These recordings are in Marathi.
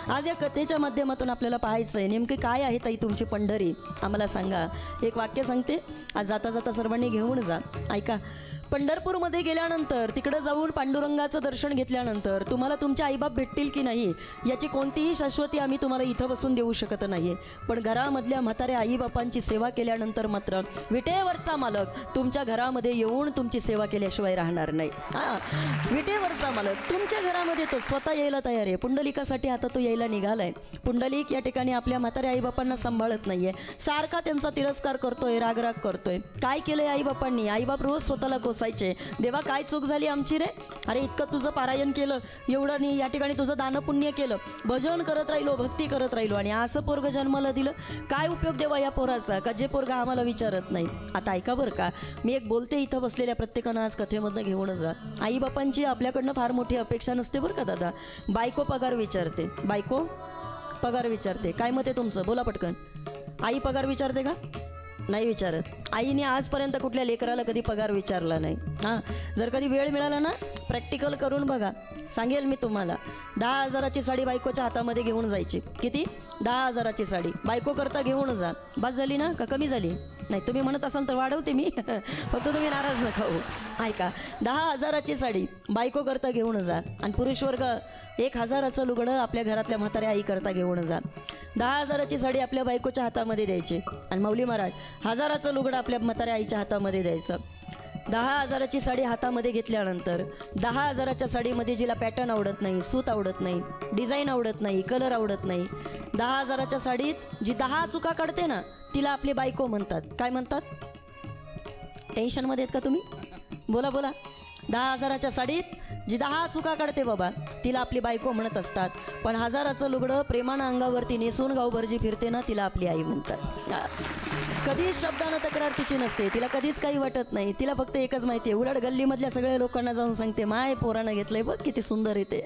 आज या कथेच्या माध्यमातून आपल्याला पाहायचं आहे नेमकी काय आहे ताई तुमची पंढरी, आम्हाला सांगा. एक वाक्य सांगते, आज जाता जाता सर्वांनी घेऊन जा. ऐका, पंढरपूरमध्ये गेल्यानंतर तिकडं जाऊन पांडुरंगाचं दर्शन घेतल्यानंतर तुम्हाला तुमचे आईबाप भेटतील की नाही याची कोणतीही शाश्वती आम्ही तुम्हाला इथं बसून देऊ शकत नाही. पण घरामधल्या म्हाताऱ्या आईबापांची सेवा केल्यानंतर मात्र विटेवरचा मालक तुमच्या घरामध्ये येऊन तुमची सेवा केल्याशिवाय राहणार नाही. हां, विटेवरचा मालक तुमच्या घरामध्ये तो स्वतः यायला तयार आहे. पुंडलिकासाठी आता तो यायला निघालाय. पुंडलिक या ठिकाणी आपल्या म्हाताऱ्या आईबापांना सांभाळत नाहीये, सारखा त्यांचा तिरस्कार करतोय, रागराग करतोय. काय केलंय आईबापांनी? आईबाप रोज स्वतःला कोसायचे, देवा काय चूक झाली आमची रे, अरे इतकं तुझं पारायण केलं, एवढं नाही या ठिकाणी तुझं दानपुण्य केलं, भजन करत राहिलो, भक्ती करत राहिलो, आणि असं पोरग जन्माला दिलं, काय उपयोग देवा या पोराचा, का जे पोरगा आम्हाला विचारत नाही. आता ऐका बरं का, मी एक बोलते, इथं बसलेल्या प्रत्येकानं आज कथेमधनं घेऊन जा. आईबापांची आपल्याकडनं फार मोठी अपेक्षा नसते बरं का दादा. बायको पगार विचारते, बायको पगार विचारते, काय मत आहे तुमचं, बोला पटकन. आई पगार विचारते का? नाही विचारत. आईने आजपर्यंत कुठल्या लेकराला कधी पगार विचारला नाही. हां, जर कधी वेळ मिळाला ना प्रॅक्टिकल करून बघा, सांगेल मी तुम्हाला. 10,000ची साडी बायकोच्या हातामध्ये घेऊन जायची. किती? 10,000ची साडी बायको करता घेऊन जा. बस झाली ना का कमी झाली? नाही, तुम्ही म्हणत असाल तर वाढवते मी फक्त तुम्ही नाराज नका हो. ऐका, 10,000ची साडी बायको करता घेऊन जा, आणि पुरुष वर्ग 1,000चं लुगडं आपल्या घरातल्या म्हाताऱ्या आई करता घेऊन जा. 10,000ची साडी आपल्या बायकोच्या हातामध्ये द्यायची, आणि माऊली महाराज 1,000चं लुगडं आपल्या म्हाताऱ्या आईच्या हातामध्ये द्यायचं. 10,000ची साडी हातामध्ये घेतल्यानंतर 10,000च्या साडीमध्ये जिला पॅटर्न आवडत नाही, सूत आवडत नाही, डिझाईन आवडत नाही, कलर आवडत नाही, 10,000च्या साडीत जी 10 चुका काढते ना तिला आपली बायको म्हणतात. काय म्हणतात? टेन्शनमध्ये आहेत का तुम्ही? बोला बोला. 10,000च्या साडीत जी 10 चुका काढते बाबा तिला आपली बायको म्हणत असतात. पण 1,000चं लुगडं प्रेमानं अंगावरती नेसून गावभर जी फिरते ना तिला आपली आई म्हणतात. कधीच शब्दानं तक्रार तिची नसते, तिला कधीच काही वाटत नाही. तिला फक्त एकच माहिती आहे, उलट गल्लीमधल्या सगळ्या लोकांना जाऊन सांगते, माय पोरानं घेतलंय बघ किती सुंदर येते.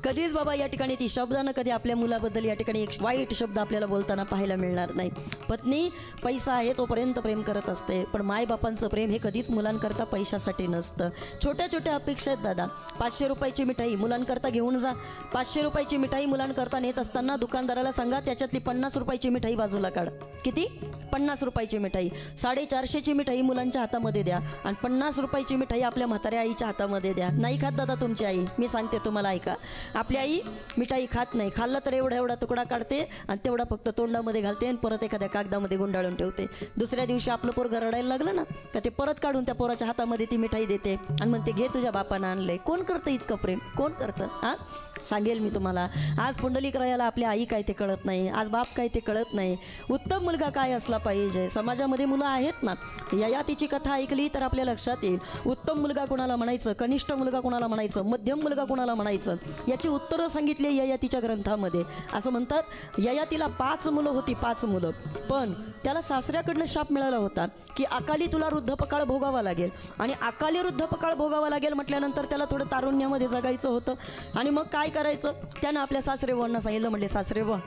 कधीच बाबा या ठिकाणी ती शब्दानं कधी आपल्या मुलाबद्दल या ठिकाणी एक वाईट शब्द आपल्याला बोलताना पाहायला मिळणार नाही. पत्नी पैसा आहे तोपर्यंत प्रेम करत असते, पण मायबापांचं प्रेम हे कधीच मुलांकरता पैशासाठी नसतं. छोट्या छोट्या अपेक्षा आहेत दादा. 500 रुपयाची मिठाई मुलांकरता घेऊन जा. 500 रुपयाची मिठाई मुलांकरता नेत असताना दुकानदाराला सांगा त्याच्यातली 50 रुपयाची मिठाई बाजूला काढ. किती? 50 रुपयाची मिठाई. 450ची मिठाई मुलांच्या हातामध्ये द्या, आणि 50 रुपयाची मिठाई आपल्या म्हाताऱ्या आईच्या हातामध्ये द्या. नाही खात दादा तुमची आई, मी सांगते तुम्हाला, ऐका. आपली आई मिठाई खात नाही, खाल्लं तर एवढा एवढा तुकडा काढते आणि तेवढा फक्त तोंडामध्ये घालते आणि परत एखाद्या कागदामध्ये गुंडाळून ठेवते. दुसऱ्या दिवशी आपलं पोरगं रडायला लागलं ना का ते परत काढून त्या पोराच्या हातामध्ये ती मिठाई देते आणि म्हणते घे तुझ्या बापानं आणलंय. कोण करतं इतकं प्रेम? कोण करतं? हां, सांगेल मी तुम्हाला. आज पुंडलिकरायाला आपल्या आई काय ते कळत नाही, आज बाप काय ते कळत नाही. उत्तम मुलगा काय असला पाहिजे. समाजामध्ये मुलं आहेत ना, ययातीची कथा ऐकली तर आपल्या लक्षात येईल. उत्तम मुलगा कोणाला म्हणायचं, कनिष्ठ मुलगा कोणाला म्हणायचं, मध्यम मुलगा कोणाला म्हणायचं, याची उत्तरं सांगितली ययातीच्या ग्रंथामध्ये. असं म्हणतात ययातीला 5 मुलं होती, 5 मुलं, पण त्याला सासऱ्याकडनं शाप मिळाला होता की अकाली तुला वृद्धपकाळ भोगावा लागेल, आणि अकाली वृद्धपकाळ भोगावा लागेल म्हटल्यानंतर त्याला थोडं तारुण्यामध्ये जगायचं होतं. आणि मग काय करायचं, त्यानं आपल्या सासरेबुवांना सांगितलं, म्हणले सासरेबुवा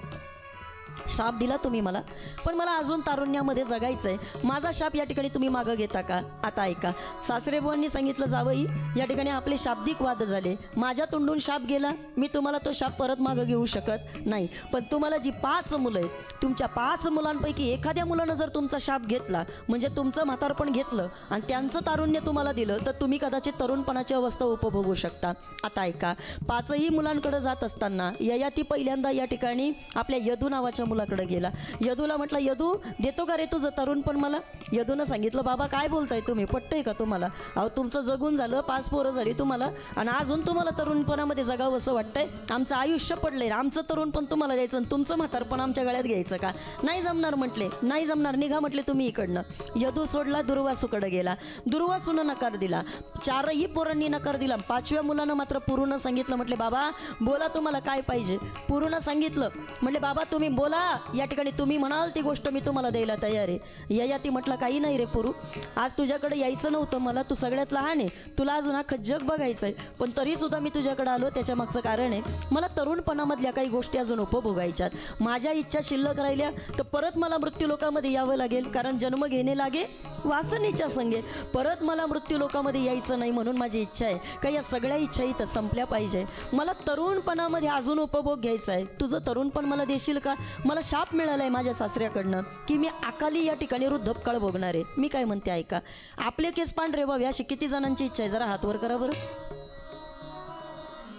शाप दिला तुम्ही मला, पण मला अजून तारुण्यामध्ये जगायचं आहे, माझा शाप या ठिकाणी तुम्ही मागं घेता का? आता ऐका, सासरेबुवांनी सांगितलं जावई या ठिकाणी आपले शाब्दिक वाद झाले, माझ्या तोंडून शाप गेला, मी तुम्हाला तो शाप परत मागं घेऊ शकत नाही. पण तुम्हाला जी 5 मुलं आहेत, तुमच्या 5 मुलांपैकी एखाद्या मुलानं जर तुमचा शाप घेतला, म्हणजे तुमचं म्हातारपण घेतलं आणि त्यांचं तारुण्य तुम्हाला दिलं, तर तुम्ही कदाचित तरुणपणाची अवस्था उपभोगू शकता. आता ऐका, 5ही मुलांकडे जात असताना ययाती पहिल्यांदा या ठिकाणी आपल्या यदू नावाच्या मुलाकडे गेला. यदूला म्हटलं, यदू देतो का रे तुझं तरुण? पण मला यदूनं सांगितलं, बाबा काय बोलताय तुम्ही, पटतंय का तुम्हाला? अहो तुमचं जगून झालं, 5 पोरं झाली तुम्हाला, आणि अजून तुम्हाला तरुणपणामध्ये जगावं असं वाटतंय? आमचं आयुष्य पडलंय, आमचं तरुण पण तुम्हाला द्यायचं आणि तुमचं म्हातारपण आमच्या गळ्यात घ्यायचं का? नाही जमणार म्हटले, नाही जमणार, निघा म्हटले तुम्ही इकडनं. यदू सोडला, दुर्वासूकडे गेला. दुर्वासूनं नकार दिला, 4ही पोरांनी नकार दिला. 5व्या मुलानं मात्र पुरूनं सांगितलं, म्हटले बाबा बोला तुम्हाला काय पाहिजे? पुरूनं सांगितलं, म्हटले बाबा तुम्ही बोला, बाबा या ठिकाणी तुम्ही म्हणाल ती गोष्ट मी तुम्हाला द्यायला तयार आहे. ययाती म्हटलं काही नाही रे पुरू, आज तुझ्याकडे यायचं नव्हतं मला, तू सगळ्यात लहान आहे, तुला अजून अख्खं जग बघायचं आहे, पण तरी सुद्धा मी तुझ्याकडे आलो. त्याच्या मागचं कारण आहे मला तरुणपणामधल्या काही गोष्टी अजून उपभोगायच्यात. माझ्या इच्छा शिल्लक राहिल्या तर परत मला मृत्यूलोकामध्ये यावं लागेल, कारण जन्म घेणे लागे वासनेच्या संगे. परत मला मृत्यूलोकामध्ये यायचं नाही, म्हणून माझी इच्छा आहे का या सगळ्या इच्छा इथं संपल्या पाहिजे. मला तरुणपणामध्ये अजून उपभोग घ्यायचा आहे. तुझं तरुणपण मला देशील का? मला शाप मिळाला आहे माझ्या सासऱ्याकडनं की मी अकाली या ठिकाणी वृद्धपकाळ भोगणार आहे. मी काय म्हणते ऐका, आपले केस पांढरे व्हावे अशी किती जणांची इच्छा आहे? जरा हात वर करा बरं,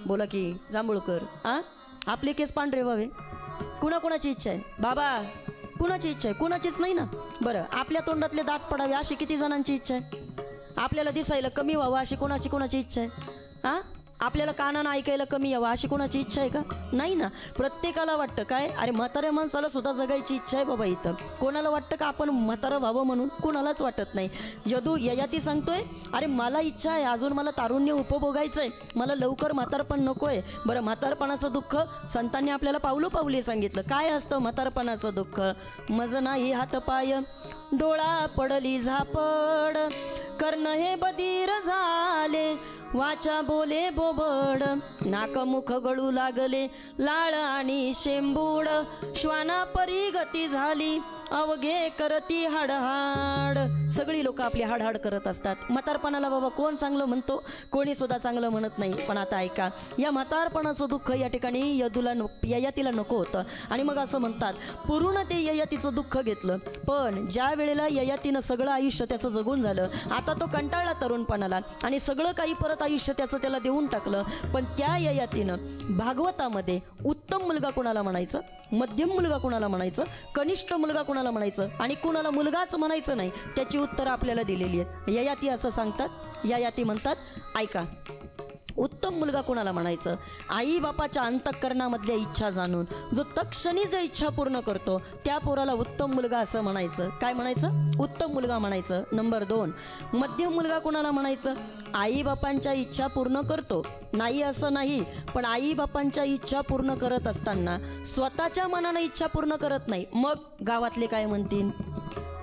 बोला की जांभूळकर. आपले केस पांढरे व्हावे कुणाकुणाची इच्छा आहे? बाबा कुणाची इच्छा आहे? कुणाचीच नाही ना. बरं, आपल्या तोंडातले दात पडावे अशी किती जणांची इच्छा आहे? आपल्याला दिसायला कमी व्हावं अशी कोणाची इच्छा आहे? आपल्याला कानानं ऐकायला कमी यावं अशी कोणाची इच्छा आहे का? नाही ना. प्रत्येकाला वाटतं काय, अरे म्हाताऱ्या माणसाला सुद्धा जगायची इच्छा आहे बाबा इथं. कोणाला वाटतं का आपण म्हातारं व्हावं म्हणून? कोणालाच वाटत नाही. ययाती सांगतोय अरे मला इच्छा आहे, अजून मला तारुण्य उपभोगायचं आहे, मला लवकर म्हातारपण नको आहे. बरं, म्हातारपणाचं दुःख संतांनी आपल्याला पावलोपावली सांगितलं. काय असतं म्हातारपणाचं दुःख? मज नाही हात पाय, डोळा पडली झापड, कर्ण हे बधीर झाले, वाचा बोले बोबड, नाक मुख गळू लागले, लाळ आणि शेंबूड, श्वाना परी गती झाली, अवघे करती हाडहाड. सगळी लोक आपली हाडहाड करत असतात. म्हातारपणाला बाबा कोण चांगलं म्हणतो? कोणी सुद्धा चांगलं म्हणत नाही. पण आता ऐका, या म्हातारपणाचं दुःख या ठिकाणी ययातीला नको होतं. आणि मग असं म्हणतात पूर्ण ते ययातीचं दुःख घेतलं. पण ज्या वेळेला ययातीनं सगळं आयुष्य त्याचं जगून झालं, आता तो कंटाळला तरुणपणाला आणि सगळं काही परत आयुष्य त्याचं त्याला देऊन टाकलं. पण त्या ययातीनं भागवतामध्ये उत्तम मुलगा कोणाला म्हणायचं, मध्यम मुलगा कोणाला म्हणायचं, कनिष्ठ मुलगा कोणाला म्हणायचं आणि कुणाला मुलगाच म्हणायचं नाही, त्याची उत्तरं आपल्याला दिलेली आहेत. ययाती असं सांगतात, ययाती म्हणतात ऐका, उत्तम मुलगा कोणाला म्हणायचं? आई बापाच्या अंतःकरणामधल्या इच्छा जाणून जो तत्क्षणी जो इच्छा पूर्ण करतो त्या पोराला उत्तम मुलगा असं म्हणायचं. काय म्हणायचं? उत्तम मुलगा म्हणायचं. नंबर 2, मध्यम मुलगा कोणाला म्हणायचं? आई बापांच्या इच्छा पूर्ण करतो, नाही असं नाही, पण आई बापांच्या इच्छा पूर्ण करत असताना स्वतःच्या मनानं इच्छा पूर्ण करत नाही. मग गावातले काय म्हणतील,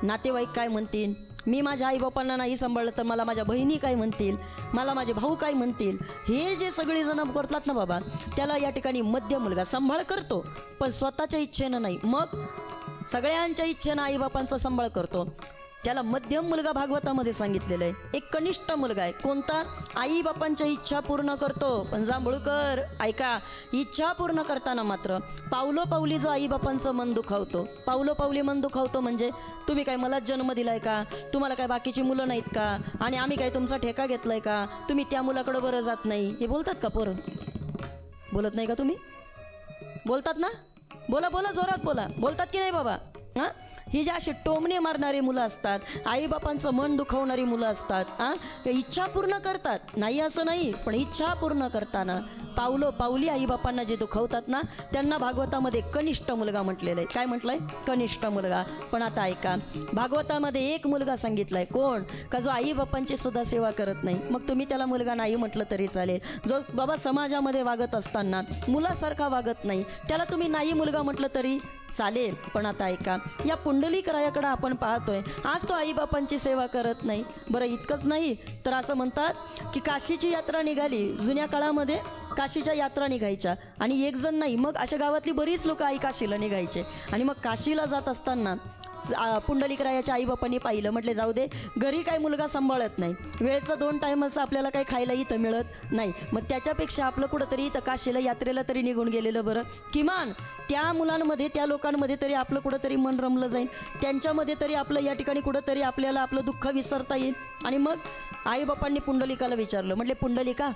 नातेवाईक काय म्हणतील, मी माझ्या आईबापांना नाही सांभाळलं तर मला माझ्या बहिणी काय म्हणतील, मला माझे भाऊ काय म्हणतील, हे जे सगळे जण करतात ना बाबा, त्याला या ठिकाणी मध्यम मुलगा सांभाळ करतो पण स्वतःच्या इच्छेनं नाही. मग सगळ्यांच्या इच्छेनं आईबापांचा सांभाळ करतो, त्याला मध्यम मुलगा भागवतामध्ये सांगितलेलं आहे. एक कनिष्ठ मुलगा आहे कोणता? आई बापांच्या इच्छा पूर्ण करतो. पण जांभूळकर ऐका, इच्छा पूर्ण करताना मात्र पावलोपावली जो आई बापांचं मन दुखावतो, पावलोपावली मन दुखावतो म्हणजे तुम्ही काय मला जन्म दिलाय का? तुम्हाला काय बाकीची मुलं नाहीत का? आणि आम्ही काय तुमचा ठेका घेतलाय का? तुम्ही त्या मुलाकडे बरं जात नाही, हे बोलतात का पोरं? बोलत नाही का तुम्ही? बोलतात ना? बोला बोला, जोरात बोला. बोलतात की नाही बाबा? ही जी अशी टोमणे मारणारी मुलं असतात, आईबापांचं मन दुखवणारी मुलं असतात, इच्छा पूर्ण करतात, नाही असं नाही, पण इच्छा पूर्ण करताना पावली आईबापांना जे दुखवतात ना, त्यांना भागवतामध्ये कनिष्ठ मुलगा म्हटलेलं आहे. काय म्हटलंय? कनिष्ठ मुलगा. पण आता ऐका, भागवतामध्ये एक मुलगा सांगितलाय, कोण? का जो आईबापांची सुद्धा सेवा करत नाही. मग तुम्ही त्याला मुलगा नाही म्हटलं तरी चालेल. जो बाबा समाजामध्ये वागत असताना मुलासारखा वागत नाही, त्याला तुम्ही नाही मुलगा म्हटलं तरी चालेल. पण आता ऐका, या पुंडलिकरायाकडे आपण पाहतोय, आज तो आईबापांची सेवा करत नाही. बरं, इतकंच नाही तर असं म्हणतात की काशीची यात्रा निघाली. जुन्या काळामध्ये काशीच्या यात्रा निघायच्या आणि एक जण नाही, मग अशा गावातली बरीच लोक आई काशीला निघायचे. आणि मग काशीला जात असताना पुंडलिकरायाच्या आईबापांनी पाहिलं, म्हटले जाऊ दे, घरी काही मुलगा सांभाळत नाही, वेळेचं 2 टायमाचं आपल्याला काही खायला इथं मिळत नाही, मग त्याच्यापेक्षा आपलं कुठंतरी इथं काशीला यात्रेला तरी निघून गेलेलं बरं. किमान त्या मुलांमध्ये, त्या लोकांमध्ये तरी आपलं कुठंतरी मन रमलं जाईल, त्यांच्यामध्ये तरी आपलं या ठिकाणी कुठंतरी आपल्याला आपलं दुःख विसरता येईल. आणि मग आईबापांनी पुंडलिकाला विचारलं, म्हटले पुंडलिका,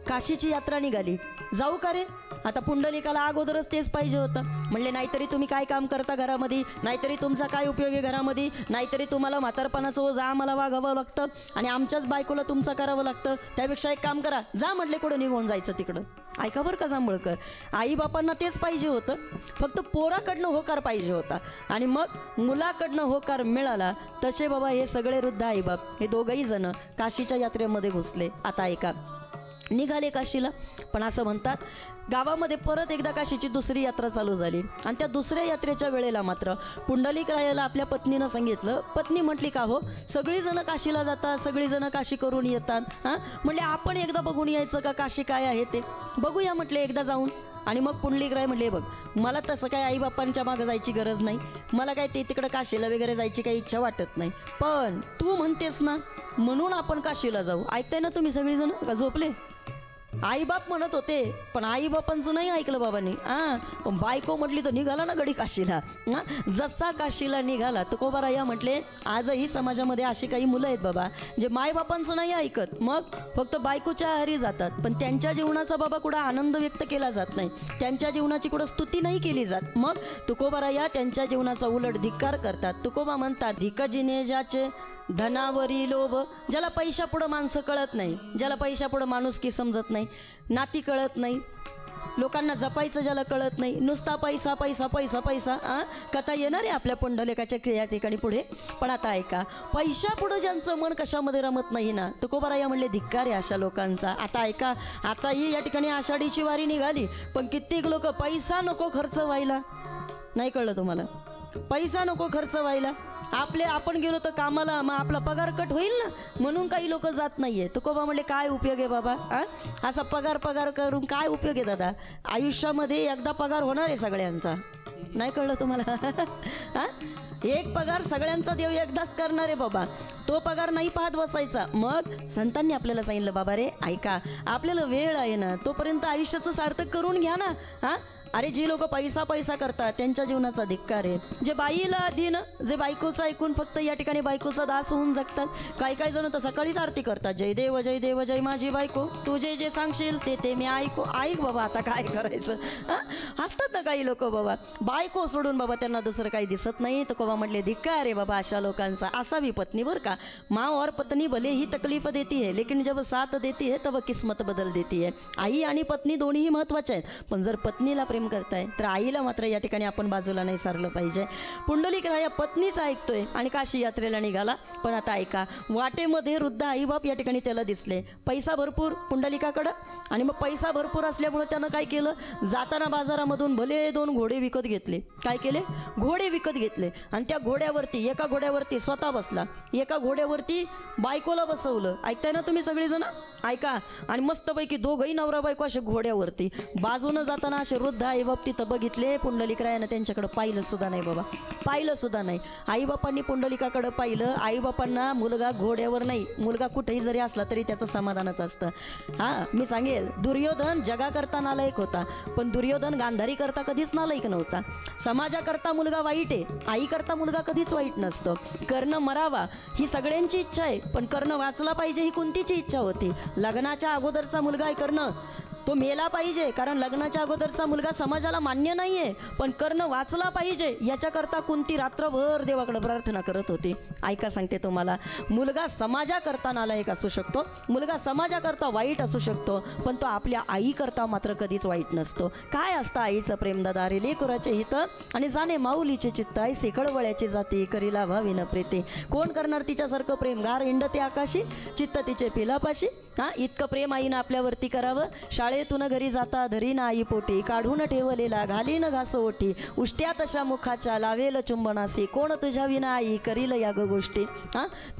काशीची यात्रा निघाली, जाऊ का रे? आता पुंडलिकाला अगोदरच तेच पाहिजे होतं. म्हणले नाहीतरी तुम्ही काय काम करता घरामध्ये, नाहीतरी तुमचा काय उपयोग आहे घरामध्ये, नाहीतरी तुम्हाला म्हातारपणाचं ओझं आम्हाला वागावं लागतं आणि आमच्याच बायकोला तुमचं करावं लागतं, त्यापेक्षा एक काम करा, जा. म्हटले कुठं निघून जायचं तिकडं. ऐका बरं का जांभूळकर, आईबापांना तेच पाहिजे होतं, फक्त पोराकडनं होकार पाहिजे होता. आणि मग मुलाकडनं होकार मिळाला. तसे बाबा हे सगळे वृद्ध आईबाप, हे दोघंही जण काशीच्या यात्रेमध्ये घुसले. आता ऐका, निघाले काशीला. पण असं म्हणतात गावामध्ये परत एकदा काशीची दुसरी यात्रा चालू झाली आणि त्या दुसऱ्या यात्रेच्या वेळेला मात्र पुंडलिक रायाला आपल्या पत्नीनं सांगितलं. पत्नी म्हटली का हो, सगळीजणं काशीला जातात, सगळीजणं काशी करून येतात, हां म्हटले आपण एकदा बघून यायचं का काशी काय आहे ते बघूया म्हटले एकदा जाऊन. आणि मग पुंडलिकराय म्हटले बघ मला तसं काय आईबापांच्या मागं जायची गरज नाही, मला काय ते तिकडं काशीला वगैरे जायची काही इच्छा वाटत नाही, पण तू म्हणतेस ना म्हणून आपण काशीला जाऊ. ऐकताय ना तुम्ही सगळीजण का झोपले? आईबाप म्हणत होते पण आईबापांचं नाही ऐकलं बाबांनी. पण बायको म्हटली तर निघाला ना गडी काशीला. जसा काशीला निघाला तुकोबाराया म्हटले आजही समाजामध्ये अशी काही मुलं आहेत बाबा जे मायबापांचं नाही ऐकत, मग फक्त बायकोच्या आहारी जातात, पण त्यांच्या जीवनाचा बाबा कुठं आनंद व्यक्त केला जात नाही, त्यांच्या जीवनाची कुठं स्तुती नाही केली जात. मग तुकोबाराया त्यांच्या जीवनाचा उलट धिक्कार करतात. तुकोबा म्हणतात धिक जिनेजाचे धनावरी लोभ, ज्याला पैशापुढं माणसं कळत नाही, ज्याला पैशापुढं माणुसकी समजत नाही, नाती कळत नाही, लोकांना जपायचं ज्याला कळत नाही, नुसता पैसा पैसा पैसा पैसा. कथा येणार आहे आपल्या पुंडलिकाच्या या ठिकाणी पुढे. पण आता ऐका, पैशापुढं ज्यांचं मन कशामध्ये रमत नाही ना तुकोबाराया म्हणले धिक्कार आहे अशा लोकांचा. आता ऐका, आता ही या ठिकाणी आषाढीची वारी निघाली पण कित्येक लोक पैसा नको खर्च व्हायला, नाही कळलं तुम्हाला, पैसा नको खर्च व्हायला, आपण गेलो तर कामाला मग आपला पगार कट होईल ना म्हणून काही लोक जात नाहीये. तुकोबा म्हणले काय उपयोग आहे बाबा, असा पगार पगार करून काय उपयोग आहे दादा, आयुष्यामध्ये एकदा पगार होणार आहे सगळ्यांचा, नाही कळलं तुम्हाला? एक पगार सगळ्यांचा देव एकदाच करणार आहे बाबा, तो पगार नाही पाहत बसायचा. मग संतांनी आपल्याला सांगितलं बाबा रे ऐका, आपल्याला वेळ आहे ना तोपर्यंत आयुष्याचं सार्थक करून घ्या ना. अरे जी लोक पैसा पैसा करतात त्यांच्या जीवनाचा धिक्कार आहे. जे बाईला अधीन, जे बायकोचं ऐकून फक्त या ठिकाणी बायकोचा दास होऊन जगतात. काही जण तर सकाळीच आरती करतात, जय देव जय देव जय माझी बायको, तू जे जे सांगशील ते मी ऐक बाबा आता काय करायचं. हसतात ना काही लोक बाबा, बायको सोडून बाबा त्यांना दुसरं काही दिसत नाही. तर बाबा म्हटले धिक्कार आहे बाबा अशा लोकांचा. असावी पत्नी बरं का, माँ और पत्नी भले ही तकलीफ देती है लेकिन जब साथ देती है तब किस्मत बदल देती है. आई आणि पत्नी दोन्हीही महत्वाचे आहेत, पण जर पत्नीला प्रेम करताय तर आईला मात्र या ठिकाणी आपण बाजूला नाही सारलं पाहिजे. पुंडलिक राया पत्नीचा ऐकतोय आणि काशी यात्रेला निघाला. पण आता ऐका, वाटेमध्ये वृद्ध आईबाप या ठिकाणी त्याला दिसले. पैसा भरपूर पुंडलिकाकडं, आणि मग पैसा भरपूर असल्यामुळे त्यानं काय केलं, जाताना बाजारामधून भले 2 घोडे विकत घेतले. काय केले, घोडे विकत घेतले आणि त्या घोड्यावरती एका घोड्यावरती स्वतः बसला, एका घोड्यावरती बायकोला बसवलं. ऐकताय ना तुम्ही सगळेजण, ऐका. आणि मस्तपैकी दोघंही नवरा बायको असे घोड्यावरती बाजूनं जाताना असे वृद्ध आईबाप तिथं बघितले. पुंडलिकरायानं त्यांच्याकडे पाहिलं सुद्धा नाही बाबा, पाहिलं सुद्धा नाही. आईबापांनी पुंडलिकाकडे पाहिलं. आईबापांना मुलगा घोड्यावर नाही, मुलगा कुठेही जरी असला तरी त्याचं समाधानच असतं. मी सांगेल, दुर्योधन जगाकरता नालायक होता, पण दुर्योधन गांधारी करता कधीच नालायक नव्हता. समाजाकरता मुलगा वाईट आहे, आईकरता मुलगा कधीच वाईट नसतो. कर्ण मरावा ही सगळ्यांची इच्छा आहे, पण कर्ण वाचला पाहिजे ही कोणतीची इच्छा होती. लग्नाच्या अगोदरचा मुलगा आहे कर्ण, तो मेला पाहिजे, कारण लग्नाच्या अगोदरचा मुलगा समाजाला मान्य नाहीये, पण कर्ण वाचला पाहिजे याच्याकरता कुंती रात्रभर देवाकडे प्रार्थना करत होती. ऐका सांगते तुम्हाला, मुलगा समाजाकरता नालायक असू शकतो, मुलगा समाजाकरता वाईट असू शकतो, पण तो आपल्या आईकरता मात्र कधीच वाईट नसतो. काय असतं आईचं प्रेम दादा रे, लेकराचे हित आणि जाणे माऊलीचे चित्त, आई सेकळवळ्याची जाती करीला भाविन प्रीती. कोण करणार तिच्यासारखं प्रेम, गार हिंडते आकाशी चित्त तिचे पिलापाशी. इतकं प्रेम आईनं आपल्यावरती करावं. शाळेतून घरी जाता धरीन आई पोटी, काढून ठेवलेला घालीन घास ओटी, उष्ट्या तशा मुखाच्या लावेल चुंबनासी, कोण तुझ्या विना आई करील या ग गोष्टी.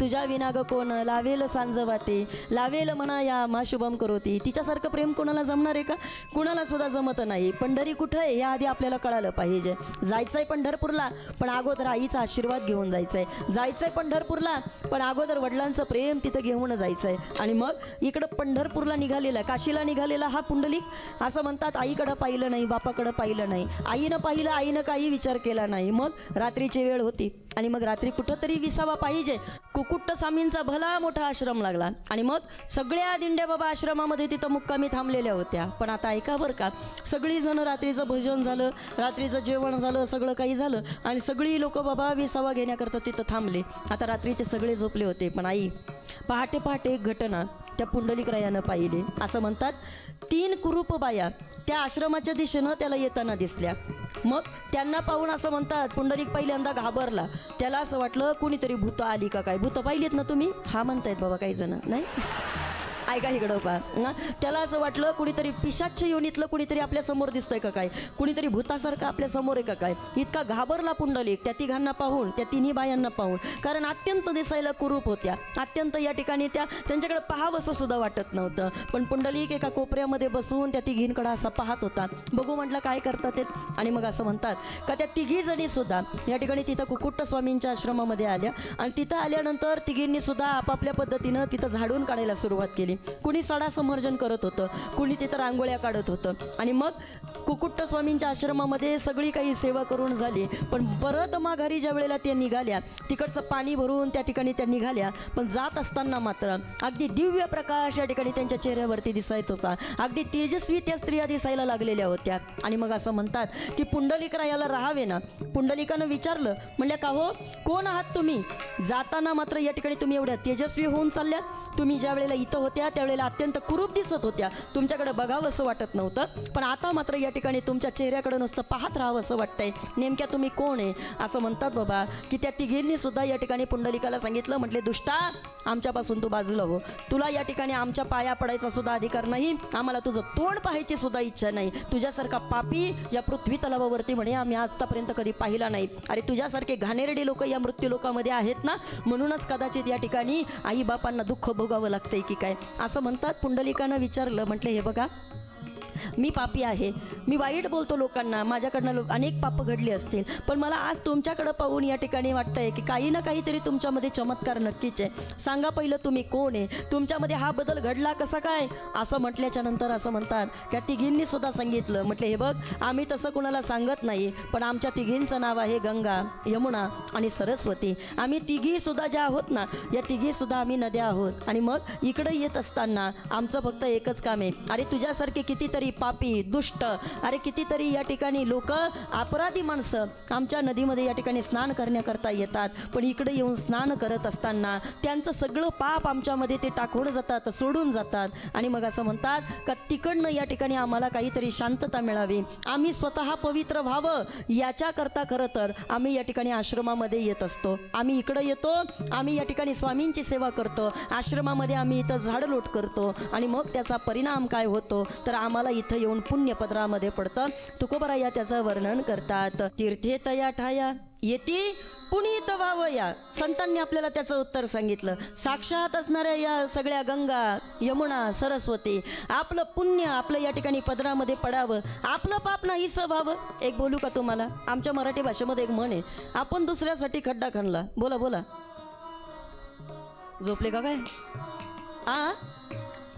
तुझ्या विना ग कोण लावेल सांजवाते, लावेल म्हणा या मा शुभम करोती. तिच्यासारखं प्रेम कोणाला जमणार आहे का, कुणाला सुद्धा जमत नाही. पंढरी कुठं आहे हे आधी आपल्याला कळालं पाहिजे. जायचंय पंढरपूरला, पण अगोदर आईचा आशीर्वाद घेऊन जायचंय. जायचंय पंढरपूरला, पण अगोदर वडिलांचं प्रेम तिथं घेऊन जायचंय. आणि मग इकडं पंढरपूरला निघालेला, काशीला निघालेला हा पुंडलिक असं म्हणतात आईकडं पाहिलं नाही, बापाकडं पाहिलं नाही. आईनं पाहिलं, आईनं काही विचार केला नाही. मग रात्रीची वेळ होती आणि मग रात्री कुठंतरी विसावा पाहिजे. कुकुट्ट स्वामींचा भला मोठा आश्रम लागला आणि मग सगळ्या दिंड्या बाबा आश्रमामध्ये तिथं मुक्कामी थांबलेल्या होत्या. पण आता ऐका बरं का, सगळी जण रात्रीचं भजन झालं, रात्रीचं जेवण झालं, सगळं काही झालं आणि सगळी लोक बाबा विसावा घेण्याकरता तिथं थांबले. आता रात्रीचे सगळे झोपले होते, पण आई पहाटे पहाटे एक घटना त्या पुंडलिकरायानं पाहिली. असं म्हणतात 3 कुरूप बाया त्या आश्रमाच्या दिशेनं त्याला येताना दिसल्या. मग त्यांना पाहून असं म्हणतात पुंडलिक पहिल्यांदा घाबरला. त्याला असं वाटलं कुणीतरी भूत आली का काय. भूत पाहिलीत ना तुम्ही, हा म्हणतायत बाबा काही जण, नाही ऐका इकडं पहा. त्याला असं वाटलं कुणीतरी पिशाच्य योनीतलं कुणीतरी आपल्या समोर दिसतंय का काय, कुणीतरी भूतासारखं आपल्या समोर आहे का काय. इतका घाबरला पुंडलिक त्या तिघांना पाहून, त्या तिन्ही बायांना पाहून, कारण अत्यंत दिसायला कुरूप होत्या, अत्यंत या ठिकाणी त्यांच्याकडे पाहावंसं सुद्धा वाटत नव्हतं. पण पुंडलिक एका कोपऱ्यामध्ये बसून त्या तिघींकडे असा पाहत होता. बघू म्हटलं काय करतात ते. आणि मग असं म्हणतात का त्या तिघी जणी सुद्धा या ठिकाणी तिथं कुकुट स्वामींच्या आश्रमामध्ये आल्या. आणि तिथं आल्यानंतर तिघींनी सुद्धा आपापल्या पद्धतीनं तिथं झाडून काढायला सुरुवात केली. कुणी सडा समर्जन करत होतं, कुणी तिथं रांगोळ्या काढत होतं. आणि मग कुकुट स्वामींच्या आश्रमामध्ये सगळी काही सेवा करून झाली. पण परत माघारी ज्या वेळेला त्या निघाल्या, तिकडचं पाणी भरून त्या ठिकाणी त्या निघाल्या. पण जात असताना मात्र अगदी दिव्य प्रकाश या ठिकाणी त्यांच्या चेहऱ्यावरती दिसायत होता. अगदी तेजस्वी त्या स्त्रिया दिसायला लागलेल्या होत्या. आणि मग असं म्हणतात की पुंडलिकरायाला राहावे ना. पुंडलिकानं विचारलं, म्हणल्या का हो, कोण आहात तुम्ही? जाताना मात्र या ठिकाणी तुम्ही एवढ्या तेजस्वी होऊन चालल्या. तुम्ही ज्या वेळेला इथं होत्या त्यावेळेला अत्यंत कुरूप दिसत होत्या, तुमच्याकडे बघावं असं वाटत नव्हतं. पण आता मात्र या ठिकाणी तुमच्या चेहऱ्याकडे नुसतं पाहत राहावं असं वाटतंय. नेमक्या तुम्ही कोण आहे? असं म्हणतात बाबा की त्या तिघींनी सुद्धा या ठिकाणी पुंडलिकाला सांगितलं, म्हटले दुष्टा, आमच्यापासून तू बाजूला हो. तुला या ठिकाणी आमच्या पाया पडायचा सुद्धा अधिकार नाही. आम्हाला तुझं तोंड पाहायची सुद्धा इच्छा नाही. तुझ्यासारखा पापी या पृथ्वी तलावावरती म्हणे आम्ही आतापर्यंत कधी पाहिला नाही. अरे तुझ्यासारखे घाणेरडी लोक या मृत्यू लोकामध्ये आहेत ना, म्हणूनच कदाचित या ठिकाणी आई बापांना दुःख भोगावं लागतंय की काय. असं म्हणतात. पुंडलिकानं विचारलं, म्हटले हे बघा, मी पापी आहे, मी वाईट बोलतो लोकांना, माझ्याकडनं अनेक पापं घडली असतील. पण मला आज तुमच्याकडं पाहून या ठिकाणी वाटतंय की काही ना काहीतरी तुमच्यामध्ये चमत्कार नक्कीच आहे. सांगा पहिलं तुम्ही कोण आहे, तुमच्यामध्ये हा बदल घडला कसा काय? असं म्हटल्याच्या नंतर असं म्हणतात त्या तिघींनी सुद्धा सांगितलं, म्हटले हे बघ, आम्ही तसं कुणाला सांगत नाही, पण आमच्या तिघींचं नाव आहे गंगा, यमुना आणि सरस्वती. आम्ही तिघी सुद्धा ज्या आहोत ना, या तिघी सुद्धा आम्ही नद्या आहोत. आणि मग इकडे येत असताना आमचं फक्त एकच काम आहे. अरे तुझ्यासारखे कितीतरी पापी, दुष्ट, अरे कितीतरी या ठिकाणी लोक, अपराधी माणसं आमच्या नदीमध्ये या ठिकाणी स्नान करण्याकरता येतात. पण इकडे येऊन स्नान करत असताना त्यांचं सगळं पाप आमच्यामध्ये ते टाकून जातात, सोडून जातात. आणि मग असं म्हणतात का तिकडनं या ठिकाणी आम्हाला काहीतरी शांतता मिळावी, आम्ही स्वतः पवित्र व्हावं, याच्याकरता खरं तर आम्ही या ठिकाणी आश्रमामध्ये येत असतो. आम्ही इकडं येतो, आम्ही या ठिकाणी स्वामींची सेवा करतो, आश्रमामध्ये आम्ही इथं झाडलोट करतो. आणि मग त्याचा परिणाम काय होतो तर आम्हाला इथं येऊन पुण्यपत्रामध्ये पडतं. तुकोबराया त्याचं वर्णन करतात. तीर्थे तया ठाया येती पुनीत व्हावया. संतांनी आपल्याला त्याचं उत्तर सांगितलं. साक्षात असणाऱ्या या सगळ्या गंगा, यमुना, सरस्वती आपलं पुण्य आपलं या ठिकाणी पदरामध्ये पडावं, आपलं पाप नाहीसं व्हावं. एक बोलू का तुम्हाला? आमच्या मराठी भाषेमध्ये एक म्हण आहे, आपण दुसऱ्यासाठी खड्डा खणला. बोला बोला, झोपले का काय?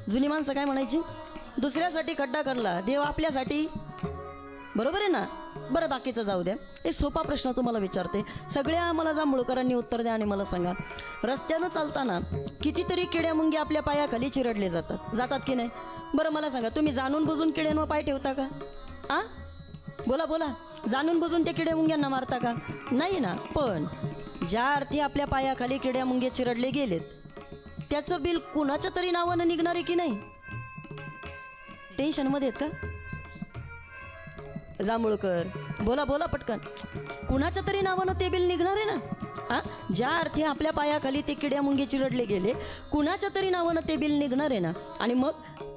जुनी माणसं काय म्हणायची? दुसऱ्यासाठी खड्डा खणला, देव आपल्यासाठी. बरोबर आहे ना? बरं बाकीचं जाऊ द्या. एक सोपा प्रश्न तुम्हाला विचारते, सगळ्या मला जांभूळकरांनी उत्तर द्या आणि मला सांगा, रस्त्यानं चालताना कितीतरी किड्या मुंग्या आपल्या पायाखाली चिरडले जातात की नाही? बरं मला सांगा, तुम्ही जाणून बुजून किड्यांवर पाय ठेवता का? बोला बोला, जाणून बुजून त्या किड्या मुंग्यांना मारता का? नाही ना. पण ज्या अर्थी आपल्या पायाखाली किड्या मुंग्या चिरडले गेलेत, त्याचं बिल कुणाच्या तरी नावानं निघणार आहे की नाही? टेन्शनमध्ये आहेत का जांभूळकर? बोला बोला पटकन, कुणाच्या तरी नावानं ते बिल निघणार आहे ना? ज्या अर्थी आपल्या पायाखाली ते किड्या मुंगे चिरडले गेले, कुणाच्या तरी नावानं ते बिल निघणार आहे ना? आणि मग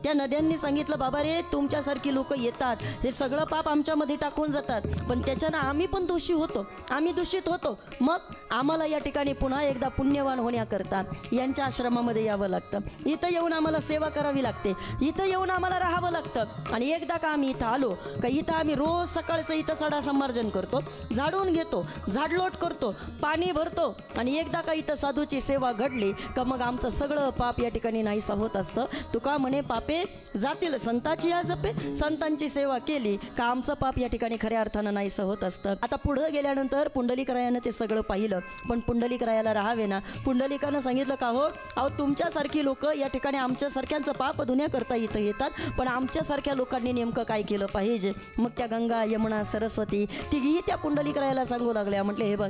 त्या नद्यांनी सांगितलं, बाबा रे, तुमच्यासारखी लोक येतात, हे सगळं पाप आमच्यामध्ये टाकून जातात, पण त्याच्यानं आम्ही पण दोषी होतो, आम्ही दूषित होतो. मग आम्हाला या ठिकाणी पुन्हा एकदा पुण्यवान होण्याकरता यांच्या आश्रमामध्ये यावं लागतं. इथं येऊन आम्हाला सेवा करावी लागते, इथं येऊन आम्हाला राहावं लागतं. आणि एकदा का आम्ही इथं आलो का इथं आम्ही रोज सकाळचं इथं सडा संमार्जन करतो, झाडून घेतो, झाडलोट करतो, पाणी भरतो. आणि एकदा का इथं साधूची सेवा घडली का मग आमचं सगळं पाप या ठिकाणी नाहीसं होत असतं. तुका म्हणे, पापे जातील संताची या जपे. संतांची सेवा केली का आमचं पाप या ठिकाणी खऱ्या अर्थानं नाहीसं होत असतं. आता पुढं गेल्यानंतर पुंडलिकरायानं ते सगळं पाहिलं, पण पुंडलिकरायाला राहावे ना. पुंडलिकानं सांगितलं का हो, अहो तुमच्यासारखी लोक या ठिकाणी आमच्यासारख्यांचं पाप धुण्याकरता इथं येतात, पण आमच्यासारख्या लोकांनी नेमकं काय केलं पाहिजे? मग त्या गंगा, यमुना, सरस्वती तिघीही त्या पुंडलिकरायाला सांगू लागल्या. म्हटले हे बघ,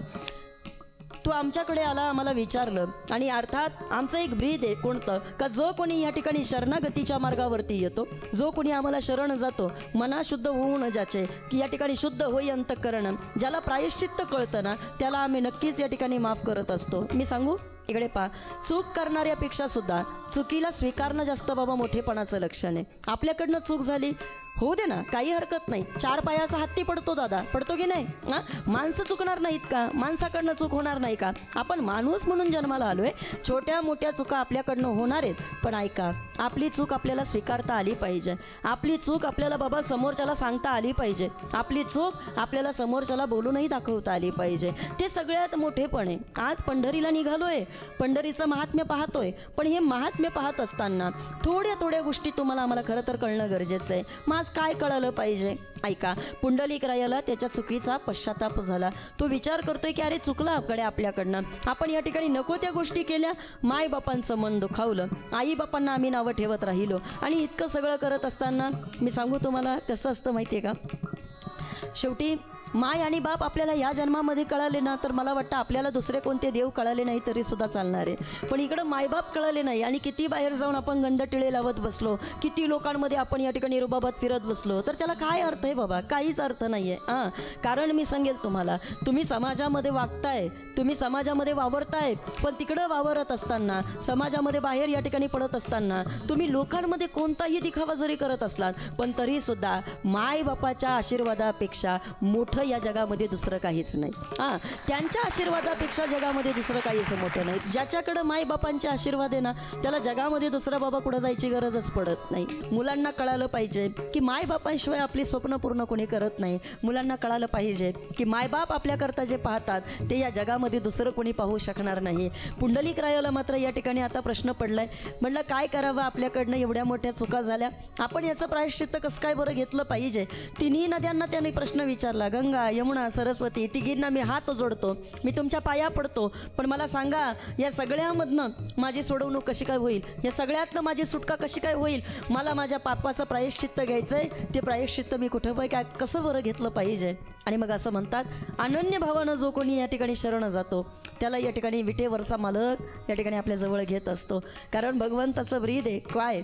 तू आमच्याकडे आला, आम्हाला विचारलं, आणि अर्थात आमचं एक ब्रीद आहे कोणतं का जो कोणी या ठिकाणी शरणागतीच्या मार्गावरती येतो, जो कोणी आम्हाला शरण जातो, मना शुद्ध होऊन जाचे की या ठिकाणी शुद्ध होई अंतःकरण, ज्याला प्रायश्चित्त कळतं ना त्याला आम्ही नक्कीच या ठिकाणी माफ करत असतो. मी सांगू, इकडे पहा, चूक करणाऱ्यापेक्षा सुद्धा चुकीला स्वीकारणं जास्त बाबा मोठेपणाचं लक्षण आहे. आपल्याकडनं चूक झाली, होऊ दे ना, काही हरकत नाही. 4 पायाचा हत्ती पडतो दादा, पडतो की नाही? हां, माणसं चुकणार नाहीत का? माणसाकडनं चूक होणार नाही का? आपण माणूस म्हणून जन्माला आलोय. छोट्या मोठ्या चुका आपल्याकडनं होणार आहेत, पण ऐका, आपली चूक आपल्याला स्वीकारता आली पाहिजे. आपली चूक आपल्याला बाबा समोरच्याला सांगता आली पाहिजे. आपली चूक आपल्याला समोरच्याला बोलूनही दाखवता आली पाहिजे. ते सगळ्यात मोठेपण आहे. आज पंढरीला निघालोय, पंढरीचं महात्म्य पाहतोय, पण हे महात्म्य पाहत असताना थोड्या थोड्या गोष्टी तुम्हाला आम्हाला खरं तर कळणं गरजेचं आहे. मग आज काय कळलं पाहिजे? ऐका, पुंडलिकरायाला त्याच्या चुकीचा पश्चाताप झाला. तो विचार करतोय की अरे चुकलं आपल्याकडनं, आपण या ठिकाणी नको त्या गोष्टी केल्या, मायबापांचं मन दुखावलं, आईबापांना आम्ही नावं ठेवत राहिलो. आणि इतकं सगळं करत असताना मी सांगू तुम्हाला कसं असतं माहिती आहे का? शेवटी माय आणि बाप आपल्याला या जन्मामध्ये कळाले ना, तर मला वाटतं आपल्याला दुसरे कोणते देव कळाले नाही तरी सुद्धा चालणार आहे. पण इकडं मायबाप कळाले नाही आणि किती बाहेर जाऊन आपण गंधटिळे लावत बसलो, किती लोकांमध्ये आपण या ठिकाणी रुबाबात फिरत बसलो, तर त्याला काय अर्थ आहे बाबा? काहीच अर्थ नाही आहे. हां, कारण मी सांगेल तुम्हाला, तुम्ही समाजामध्ये वागताय, तुम्ही समाजामध्ये वावरताय, पण तिकडं वावरत असताना, समाजामध्ये बाहेर या ठिकाणी पडत असताना तुम्ही लोकांमध्ये कोणताही दिखावा जरी करत असलात, पण तरीसुद्धा मायबापाच्या आशीर्वादापेक्षा मोठं या जगामध्ये दुसरं काहीच नाही. हां, त्यांच्या आशीर्वादापेक्षा जगामध्ये दुसरं काहीच मोठं नाही. ज्याच्याकडं मायबापांचे आशीर्वाद आहे ना, त्याला जगामध्ये दुसरा बाबा कुठं जायची गरजच पडत नाही. मुलांना कळालं पाहिजे की मायबापांशिवाय आपली स्वप्न पूर्ण कोणी करत नाही. मुलांना कळालं पाहिजे की मायबाप आपल्याकरता जे पाहतात ते या जगामध्ये दुसरं कोणी पाहू शकणार नाही. पुंडलिकरायाला मात्र या ठिकाणी आता प्रश्न पडलाय, म्हणलं काय करावं, आपल्याकडनं एवढ्या मोठ्या चुका झाल्या, आपण याचं प्रायश्चित्त कसं काय बरं घेतलं पाहिजे? तिन्ही नद्यांना त्याने प्रश्न विचारला, गंगा, यमुना, सरस्वती, तिघींना मी हात जोडतो, मी तुमच्या पाया पडतो, पण मला सांगा या सगळ्यामधनं माझी सोडवणूक कशी काय होईल? या सगळ्यातनं माझी सुटका कशी काय होईल? मला माझ्या पापाचं प्रायश्चित्त घ्यायचंय, ते प्रायश्चित्त मी कुठं काय कसं बरं घेतलं पाहिजे? आणि मग असं म्हणतात, अनन्य भावानं जो कोणी या ठिकाणी शरण जातो त्याला या ठिकाणी विटेवरचा मालक या ठिकाणी आपल्या जवळ घेत असतो. कारण भगवंताचं ब्रीद आहे. काय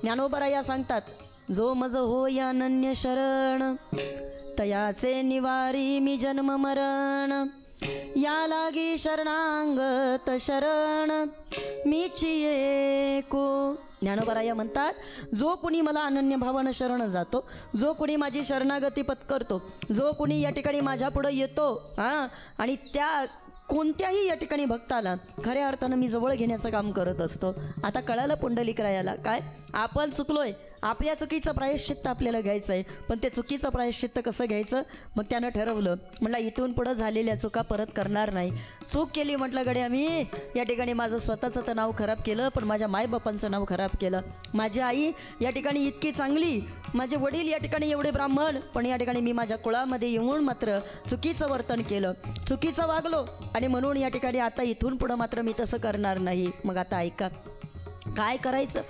ज्ञानोबराया सांगतात, जो मज होय अनन्य शरण, तयाचे निवारी मी जन्म मरण, या लागी शरणांगत शरण मीची एको. ज्ञानोबराया म्हणतात, जो कुणी मला अनन्य भावानं शरण जातो, जो कुणी माझी शरणागती पत्करतो, जो कुणी या ठिकाणी माझ्या पुढं येतो, हां, आणि त्या कोणत्याही या ठिकाणी भक्ताला खऱ्या अर्थानं मी जवळ घेण्याचं काम करत असतो. आता कळालं पुंडलिकरायाला, काय आपण चुकलोय, आपल्या चुकीचं प्रायश्चित्त आपल्याला घ्यायचं आहे, पण ते चुकीचं प्रायश्चित्त कसं घ्यायचं? मग त्यानं ठरवलं, म्हटलं इथून पुढं झालेल्या चुका परत करणार नाही. चूक केली म्हटलं गडे आम्ही, या ठिकाणी माझं स्वतःचं तर नाव खराब केलं, पण माझ्या मायबापांचं नाव खराब केलं. माझी आई या ठिकाणी इतकी चांगली, माझे वडील या ठिकाणी एवढे ब्राह्मण, पण या ठिकाणी मी माझ्या कुळामध्ये येऊन मात्र चुकीचं वर्तन केलं, चुकीचं वागलो, आणि म्हणून या ठिकाणी आता इथून पुढं मात्र मी तसं करणार नाही. मग आता ऐका काय करायचं?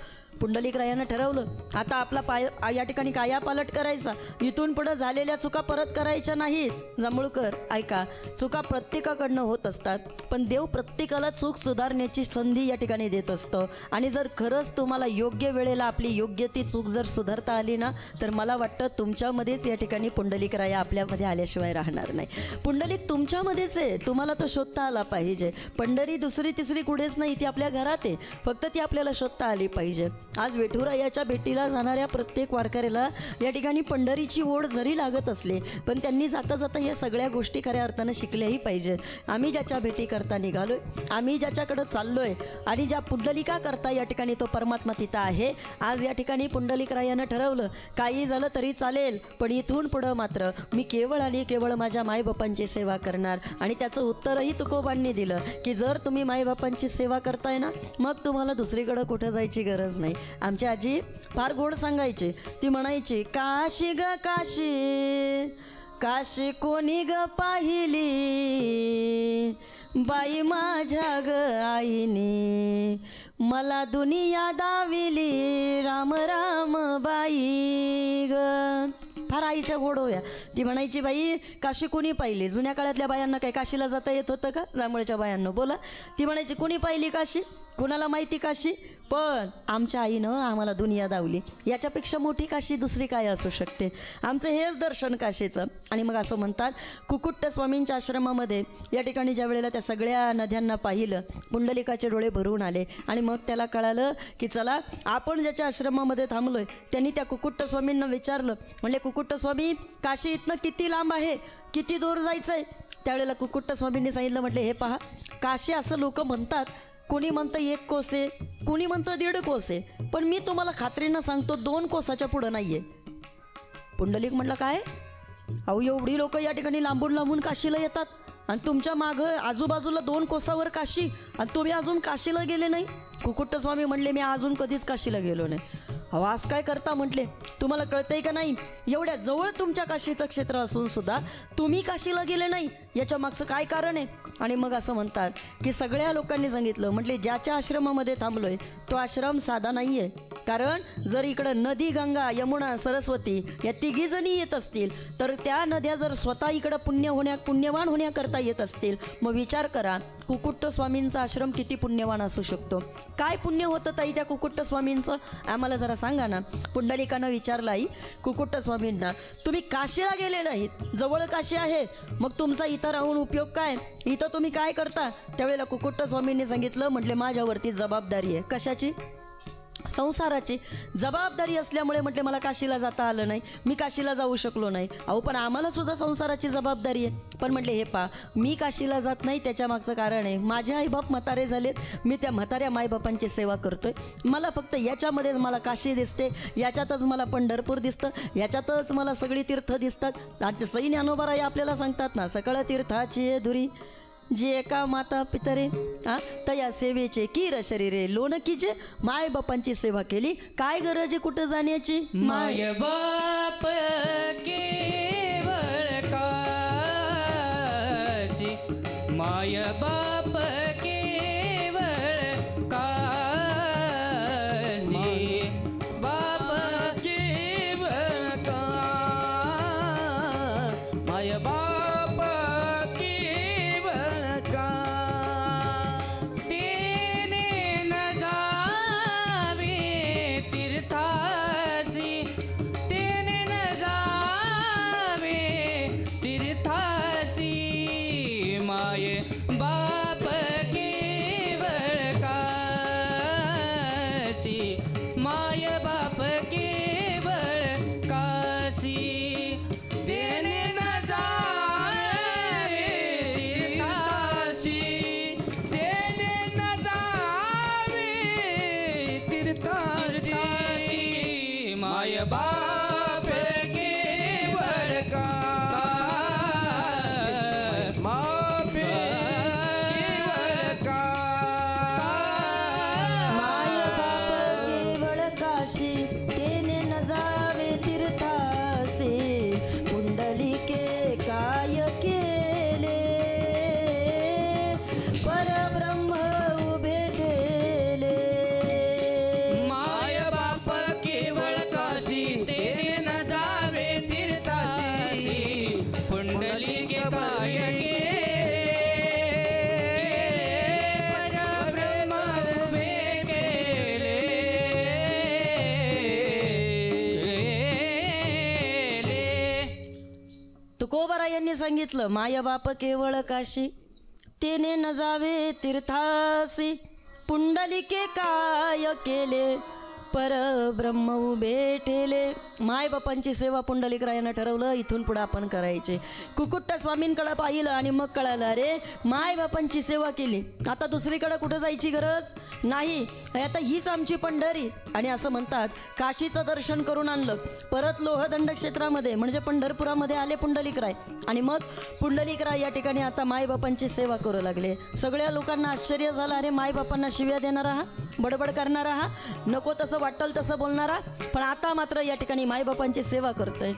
पुंडलिकरायानं ठरवलं, आता आपला या ठिकाणी कायापालट करायचा, इथून पुढं झालेल्या चुका परत करायच्या नाहीत. जांभूळकर ऐका, चुका प्रत्येकाकडनं होत असतात, पण देव प्रत्येकाला चूक सुधारण्याची संधी या ठिकाणी देत असतो. आणि जर खरंच तुम्हाला योग्य वेळेला आपली योग्य ती चूक जर सुधारता आली ना, तर मला वाटतं तुमच्यामध्येच या ठिकाणी पुंडलिकराया आपल्यामध्ये आल्याशिवाय राहणार नाही. पुंडलिक तुमच्यामध्येच आहे, तुम्हाला तो शोधता आला पाहिजे. पंढरी दुसरी तिसरी कुठेच नाही, ती आपल्या घरात आहे, फक्त ती आपल्याला शोधता आली पाहिजे. आज विठुरायाच्या भेटीला जाणाऱ्या प्रत्येक वारकऱ्याला या ठिकाणी पंढरीची ओढ जरी लागत असले, पण त्यांनी जाता जाता या सगळ्या गोष्टी खऱ्या अर्थानं शिकल्याही पाहिजेत. आम्ही ज्याच्या भेटी करता निघालोय, आम्ही ज्याच्याकडं चाललोय, आणि ज्या पुंडलिका करता या ठिकाणी तो परमात्मा तिथं आहे. आज या ठिकाणी पुंडलिकरायानं ठरवलं, काही झालं तरी चालेल, पण इथून पुढं मात्र मी केवळ आणि केवळ माझ्या मायबापांची सेवा करणार. आणि त्याचं उत्तरही तुकोबांनी दिलं की जर तुम्ही मायबापांची सेवा करताय ना, मग तुम्हाला दुसरीकडं कुठं जायची गरज नाही. आमची आजी फार गोड सांगायची, ती म्हणायची, काशी ग काशी, काशी कोणी ग पाहिली, बाई माझ्या ग आईनी, मला दुनिया दाविली, राम राम बाई ग. फार आईच्या गोड होया. ती म्हणायची, बाई काशी कोणी पाहिली? जुन्या काळातल्या बायांना काय काशीला जाता येत होतं का? जांभळच्या बायांना बोला. ती म्हणायची, कोणी पाहिली काशी? कुणाला माहिती काशी, पण आमच्या आईनं आम्हाला दुनिया दावली. याच्यापेक्षा मोठी काशी दुसरी काय असू शकते. आमचं हेच दर्शन काशीचं. आणि मग असं म्हणतात, कुकुट्ट स्वामींच्या आश्रमामध्ये या ठिकाणी ज्या वेळेला त्या सगळ्या नद्यांना पाहिलं, पुंडलिकाचे डोळे भरून आले. आणि मग त्याला कळालं की चला आपण ज्याच्या आश्रमामध्ये थांबलोय त्यांनी त्या कुकुट्ट स्वामींना विचारलं. म्हणले, कुकुट्ट स्वामी, काशी इथनं किती लांब आहे, किती दूर जायचं आहे. त्यावेळेला कुकुट्ट स्वामींनी सांगितलं, म्हटले हे पहा, काशी असं लोक म्हणतात, कुणी म्हणतं 1 कोस आहे, कुणी म्हणतं 1.5 कोस आहे, पण मी तुम्हाला खात्रीनं सांगतो 2 कोसाच्या पुढं नाही आहे. पुंडलिक म्हटलं काय, अहो एवढी लोक या ठिकाणी लांबून लांबून काशीला येतात आणि तुमच्या मागं आजूबाजूला 2 कोसावर काशी, आणि तुम्ही अजून काशीला गेले नाही. कुकुट्ट स्वामी म्हणले, मी अजून कधीच काशीला गेलो नाही. अहो आज काय करता म्हटले, तुम्हाला कळतंय का नाही, एवढ्या जवळ तुमच्या काशीचं क्षेत्र असून सुद्धा तुम्ही काशीला गेले नाही, याच्या मागचं काय कारण आहे. आणि मग असं म्हणतात की सगळ्या लोकांनी सांगितलं, म्हटले ज्याच्या आश्रमामध्ये थांबलोय तो आश्रम साधा नाही आहे. कारण जर इकडं नदी, गंगा, यमुना, सरस्वती या तिघी जणी येत असतील, तर त्या नद्या जर स्वतः इकडं पुण्यवान होण्याकरता येत असतील, मग विचार करा कुकुट्ट स्वामींचा आश्रम किती पुण्यवान असू शकतो. काय पुण्य होतं ताई त्या कुकुट्ट स्वामींचं, आम्हाला जरा सांगा ना. पुंडलिकानं विचारलं आई कुकुट्ट स्वामींना, तुम्ही काशीला गेले नाहीत, जवळ काशी आहे, मग तुमचा इथं राहून उपयोग काय, इथं तुम्ही काय करता. त्यावेळेला कुकुट्ट स्वामींनी सांगितलं, म्हटले माझ्यावरती जबाबदारी आहे. कशाची, संसाराची जबाबदारी असल्यामुळे म्हटले मला काशीला जाता आलं नाही, मी काशीला जाऊ शकलो नाही. अहो पण आम्हाला सुद्धा संसाराची जबाबदारी आहे. पण म्हटले हे पा, मी काशीला जात नाही त्याच्या मागचं कारण आहे, माझे आईबाप म्हातारे झालेत, मी त्या म्हाताऱ्या मायबापांची सेवा करतोय. मला फक्त याच्यामध्ये मला काशी दिसते, याच्यातच मला पंढरपूर दिसतं, याच्यातच मला सगळी तीर्थ दिसतात. आणि सई ज्ञानोबा आपल्याला सांगतात ना, सकळ तीर्थाची धुरी जी एका माता पितरे तया सेवेचे कीर शरीरे लोण कीजे. माय बापांची सेवा केली, काय गरज आहे कुठं जाण्याची. माय बाप केवळ काशी, माय बाप केवळ काशी, बाप केवळ काशी, माय बाप केवळ काशी. तेने न जावे तीर्थासी, तेने न जावे तीर्थासी, माय बाप केवळ काशी, माय बाप केवळ काशी. तेने न जावे तीर्थासी, तेने न जावे तीर्थासी, माय बाप केवळ काशी, बाप केवळ माय बाप केवळ काशी, तेने न जावे तीर्थासी, पुंडलिके काय केले, परब्रह्म उभे ठेले. माय बाप केवळ काशी, तेने न जावे तीर्थासी, पुंडलिक काय केले, परब्रह्म उभे केले. तुकोबारायांनी सांगितलं, माय बाप केवळ काशी, तेने न जावे तीर्थासी, पुंडलिके काय केले, परब्रह्म उभे ठेले. मायबापांची सेवा पुंडलिकरायानं ठरवलं इथून पुढे आपण करायचे. कुकुट्ट स्वामींकडे पाहिलं आणि मग कळालं, अरे मायबापांची सेवा केली, आता दुसरीकडे कुठं जायची गरज नाही, आता हीच आमची पंढरी. आणि असं म्हणतात काशीचं दर्शन करून आणलं, परत लोहदंड क्षेत्रामध्ये म्हणजे पंढरपुरामध्ये आले पुंडलिकराय. आणि मग पुंडलिकराय या ठिकाणी आता मायबापांची सेवा करू लागले. सगळ्या लोकांना आश्चर्य झालं, अरे मायबापांना शिव्या देणारा हा, बडबड करणारा हा, नको तसं वाटेल तसं बोलणारा, पण आता मात्र या ठिकाणी मायबापांची सेवा करतोय.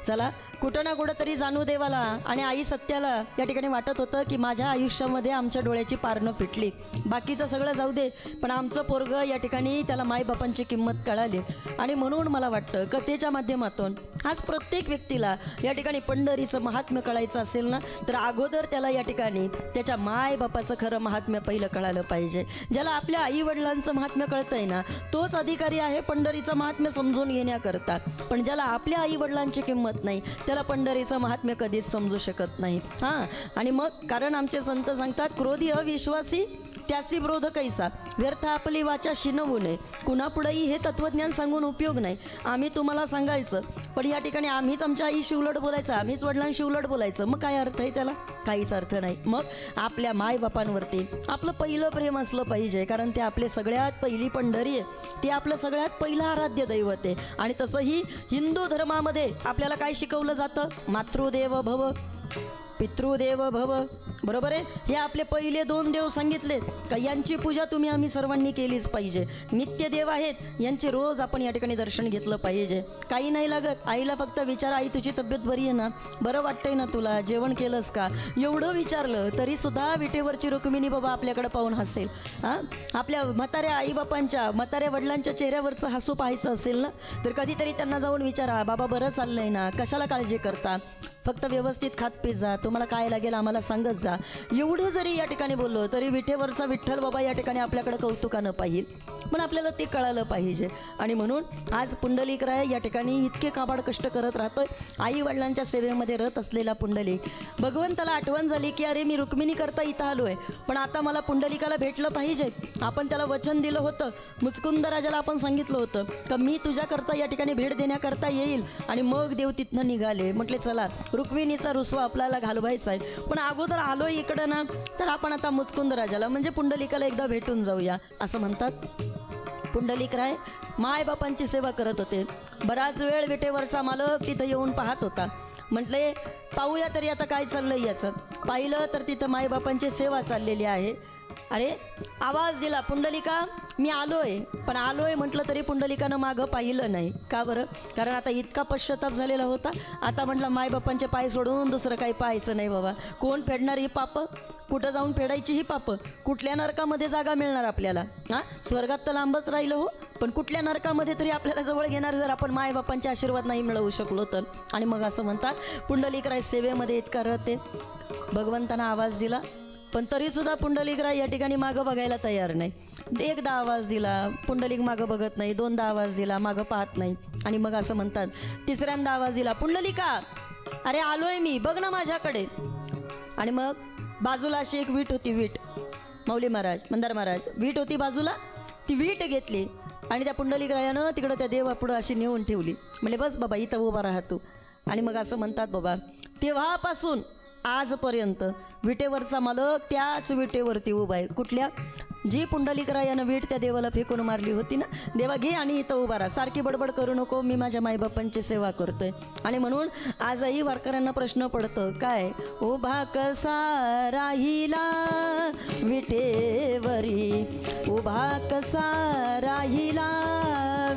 चला कुठं ना कुठं तरी जाणू देवाला आणि आई सत्याला या ठिकाणी वाटत होतं की माझ्या आयुष्यामध्ये आमच्या डोळ्याची पारणं फिटली, बाकीचं सगळं जाऊ दे, पण आमचं पोरगं या ठिकाणी त्याला मायबापांची किंमत कळाली. आणि म्हणून मला वाटतं कथेच्या माध्यमातून आज प्रत्येक व्यक्तीला या ठिकाणी पंढरीचं महात्म्य कळायचं असेल ना, तर अगोदर त्याला या ठिकाणी त्याच्या मायबापाचं खरं महात्म्य पहिलं कळालं पाहिजे. ज्याला आपल्या आई वडिलांचं महात्म्य कळतंय ना, तोच अधिकारी आहे पंढरीचं महात्म्य समजून घेण्याकरता. पण ज्याला आपल्या आई वडिलांची किंमत नाही, त्याला पंढरीचं महात्म्य कधीच समजू शकत नाही. हां, आणि मग कारण आमचे संत सांगतात, क्रोधी अविश्वासी त्यासी विरोध कैसा, व्यर्थ आपली वाचा शिनवू नये. कुणापुढेही हे तत्वज्ञान सांगून उपयोग नाही. आम्ही तुम्हाला सांगायचं, पण या ठिकाणी आम्हीच आमच्या आईशी उलट बोलायचं, आम्हीच वडिलांशी उलट बोलायचं, मग काय अर्थ आहे त्याला? काहीच अर्थ नाही. मग आपल्या मायबापांवरती आपलं पहिलं प्रेम असलं पाहिजे, कारण ते आपले सगळ्यात पहिली पंढरी आहे, ते आपलं सगळ्यात पहिलं आराध्य दैवत आहे. आणि तसंही हिंदू धर्मामध्ये आपल्याला काय शिकवलं जातं? मातृदेव भव, पितृदेव भव, बरोबर आहे. हे आपले पहिले 2 देव सांगितले का यांची पूजा आम्ही सर्वांनी केलीच पाहिजे. नित्य देव आहेत, यांचे रोज आपण या ठिकाणी दर्शन घेतलं पाहिजे. काही नाही लागत, आईला फक्त विचार, आई तुझी तब्येत बरी आहे ना, बरं वाटतंय ना तुला, जेवण केलंस का, एवढं विचारलं तरी सुद्धा विटेवरची रुक्मिणी बाबा आपल्याकडे पाहून हसेल. हां, आपल्या म्हाताऱ्या आईबापांच्या, म्हाताऱ्या वडिलांच्या चेहऱ्यावरचं हसू पाहायचं असेल ना, तर कधीतरी त्यांना जाऊन विचारा, बाबा बरं चाललंय ना, कशाला काळजी करता, फक्त व्यवस्थित खात पीत जा, तुम्हाला काय लागेल आम्हाला सांगत जा. एवढं जरी या ठिकाणी बोललो तरी विठेवरचा विठ्ठल बाबा या ठिकाणी आपल्याकडे कौतुकानं पाहिल, पण आपल्याला ते कळालं पाहिजे. आणि म्हणून आज पुंडलिकराय या ठिकाणी इतके काबाड कष्ट करत राहतोय. आई वडिलांच्या सेवेमध्ये रत असलेला पुंडलिक, भगवंताला आठवण झाली की अरे मी रुक्मिणी करता इथं आलोय, पण आता मला पुंडलिकाला भेटलं पाहिजे. आपण त्याला वचन दिलं होतं, मुचकुंद राजाला आपण सांगितलं होतं का मी तुझ्याकरता या ठिकाणी भेट देण्याकरता येईल, आणि मग देव तिथनं निघाले. म्हटले चला रुक्मिणीचा रुसवा आपल्याला घालवायचा आहे, पण अगोदर आलोय इकडं ना, तर आपण आता मुचकुंद राजाला म्हणजे पुंडलिकाला एकदा भेटून जाऊया. असं म्हणतात. पुंडलिकराय मायबापांची सेवा करत होते. बराच वेळ विटेवरचा मालक तिथं येऊन पाहत होता. म्हटले पाहूया तरी आता काय चाललंय याचं. पाहिलं तर तिथं मायबापांची सेवा चाललेली आहे. अरे आवाज दिला, पुंडलिका मी आलोय, पण आलोय म्हटलं तरी पुंडलिकानं मागं पाहिलं नाही. का बरं? कारण आता इतका पश्चाताप झालेला होता. आता म्हटलं मायबापांचे पाय सोडून दुसरं काही पाहायचं नाही बाबा. कोण फेडणार ही पापं? कुठं जाऊन फेडायची ही पापं? कुठल्या नरकामध्ये जागा मिळणार आपल्याला? हां, स्वर्गात तर लांबच राहिलं हो, पण कुठल्या नरकामध्ये तरी आपल्याला जवळ घेणार जर आपण मायबापांचे आशीर्वाद नाही मिळवू शकलो तर. आणि मग असं म्हणतात पुंडलिकराय सेवेमध्ये इतका रथ आहे. भगवंतानं आवाज दिला, पण तरीसुद्धा पुंडलिकराय या ठिकाणी मागं बघायला तयार नाही. एकदा आवाज दिला, पुंडलिक मागं बघत नाही. 2दा आवाज दिला, मागं पाहत नाही. आणि मग असं म्हणतात, तिसऱ्यांदा आवाज दिला, पुंडलिका अरे आलोय मी, बघ ना माझ्याकडे. आणि मग बाजूला अशी एक वीट होती, वीट माऊली महाराज, मंदार महाराज, वीट होती बाजूला, ती वीट घेतली आणि त्या पुंडलिकरायानं तिकडं त्या देवापुढं अशी नेऊन ठेवली. म्हणजे बस बाबा इथं उभा राहा तू. आणि मग असं म्हणतात बाबा, तेव्हापासून आजपर्यंत विटेवरचा मालक त्याच विटेवरती उभा आहे. कुठल्या? जी पुंडलिकरायानं वीट त्या देवाला फेकून मारली होती ना, देवा घे आणि इथं उभा राहा, सारखी बडबड करू नको, मी माझ्या मायबापांची सेवा करतोय. आणि म्हणून आजही वारकऱ्यांना प्रश्न पडतो, काय उभा कसा राहिला विटेवरी, उभा कसा राहिला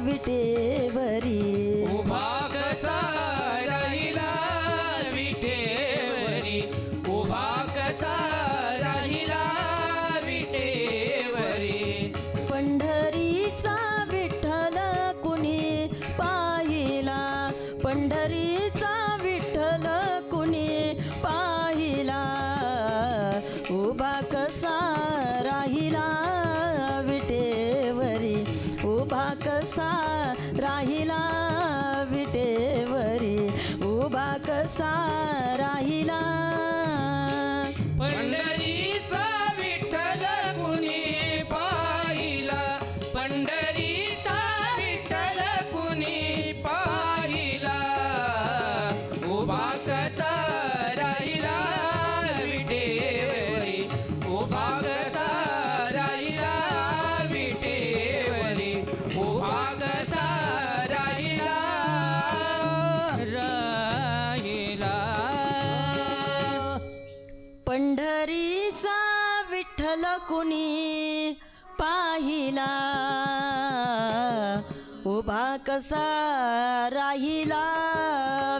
विटेवरी, उभा कसा राहिला विटेवरी, उभा कसा राहिला विटेवरी. पंढरीचा विठ्ठल कुणी पाहिला, पंढरीचा विठ्ठल कुणी पाहिला, उभा कसा राहिला विटेवरी, उभा कसा राहिला विटेवरी, उभा कसा राहिला. पंढरीचा विठ्ठल कुणी पाहिला, पंढरीचा विठ्ठल कुणी पाहिला, उभा कसा राहिला विटेवरी, उभा कसा राहिला विटेवरी, उभा कसा राहिला राहिला. पंढरीचा विठ्ठल कुणी पाहिला, उभा कसा राहिला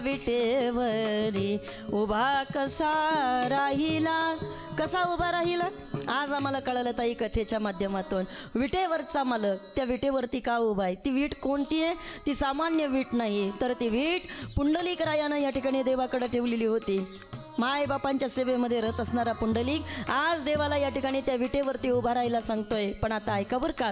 विटेवरी, उभा कसा राहिला. कसा उभा राहिला आज आम्हाला कळलं ताई कथेच्या माध्यमातून. विटेवरचा मालक त्या विटेवरती का उभा आहे? ती वीट कोणती आहे? ती सामान्य वीट नाही, तर ती वीट पुंडलिकरायानं या ठिकाणी देवाकडे ठेवलेली होती. मायबापांच्या सेवेमध्ये रत असणारा पुंडलिक आज देवाला या ठिकाणी त्या विटेवरती उभा राहायला सांगतोय. पण आता ऐका बरं का,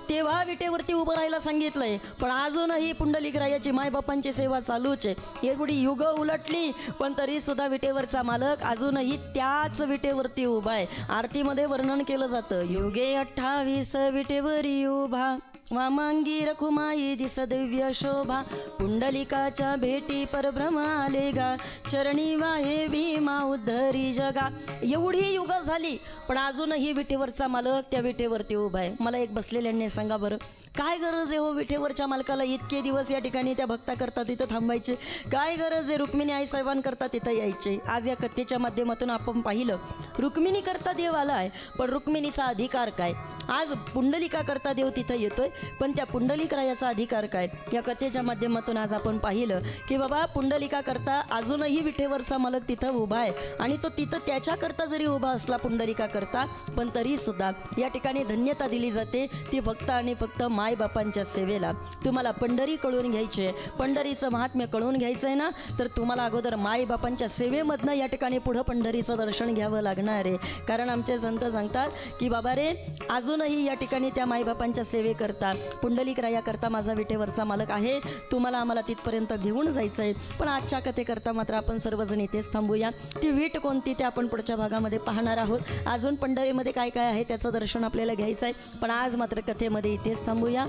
तेव्हा विटेवरती उभं राहायला सांगितलंय, पण अजूनही पुंडलिकरायाची मायबापांची सेवा चालूच आहे. एवढी युग उलटली पण तरी सुद्धा विटेवरचा मालक अजूनही त्याच विटेवरती उभा आहे. आरतीमध्ये वर्णन केलं जातं, युगे 28 विटेवरी उभा, वामांगी रखुमाई दिस दिव्य शोभा, पुंडलिकाच्या भेटी परभ्रम आले गा, चरणी वाहे भीमा उद्धरी जगा. एवढी युग झाली पण अजूनही विटेवरचा मालक त्या विटेवरती उभा आहे. मला एक बसलेल्यांनी सांगा बरं, काय गरज आहे हो विटेवरच्या मालकाला इतके दिवस या ठिकाणी त्या भक्ता करता तिथं थांबायचे? काय गरज आहे रुक्मिणी आई साहेबांकरता तिथं यायचे? आज या कथेच्या माध्यमातून आपण पाहिलं रुक्मिणी करता देव आलाय, पण रुक्मिणीचा अधिकार काय? आज पुंडलिका करता देव तिथं येतोय, पण त्या पुंडलिकरायाचा अधिकार काय? या कथेच्या माध्यमातून आज आपण पाहिलं की बाबा पुंडलिका करता अजूनही विटेवरचा मालक तिथं उभा आहे आणि तो तिथं त्याच्याकरता जरी उभा असला पुंडलिका करता, पण तरी सुद्धा या ठिकाणी धन्यता दिली जाते ती फक्त आणि फक्त मायबापांच्या सेवेला. तुम्हाला पंढरी कळून घ्यायची आहे, पंढरीचं महात्म्य कळून घ्यायचं आहे ना, तर तुम्हाला अगोदर मायबापांच्या सेवेमधनं या ठिकाणी पुढं पंढरीचं दर्शन घ्यावं लागणार आहे. कारण आमचे संत सांगतात की बाबा रे, अजूनही या ठिकाणी त्या मायबापांच्या सेवे करता पुंडलिकराया करता माझा विटेवरचा मालक आहे, तुम्हाला आम्हाला तिथपर्यंत घेऊन जायचं आहे. पण आजच्या कथेकरता मात्र आपण सर्वजण इथेच थांबूया. ती वीट कोणती ते आपण पुढच्या भागामध्ये पाहणार आहोत. अजून पंढरीमध्ये काय काय आहे त्याचं दर्शन आपल्याला घ्यायचं आहे, पण आज मात्र कथेमध्ये इथेच थांबूया.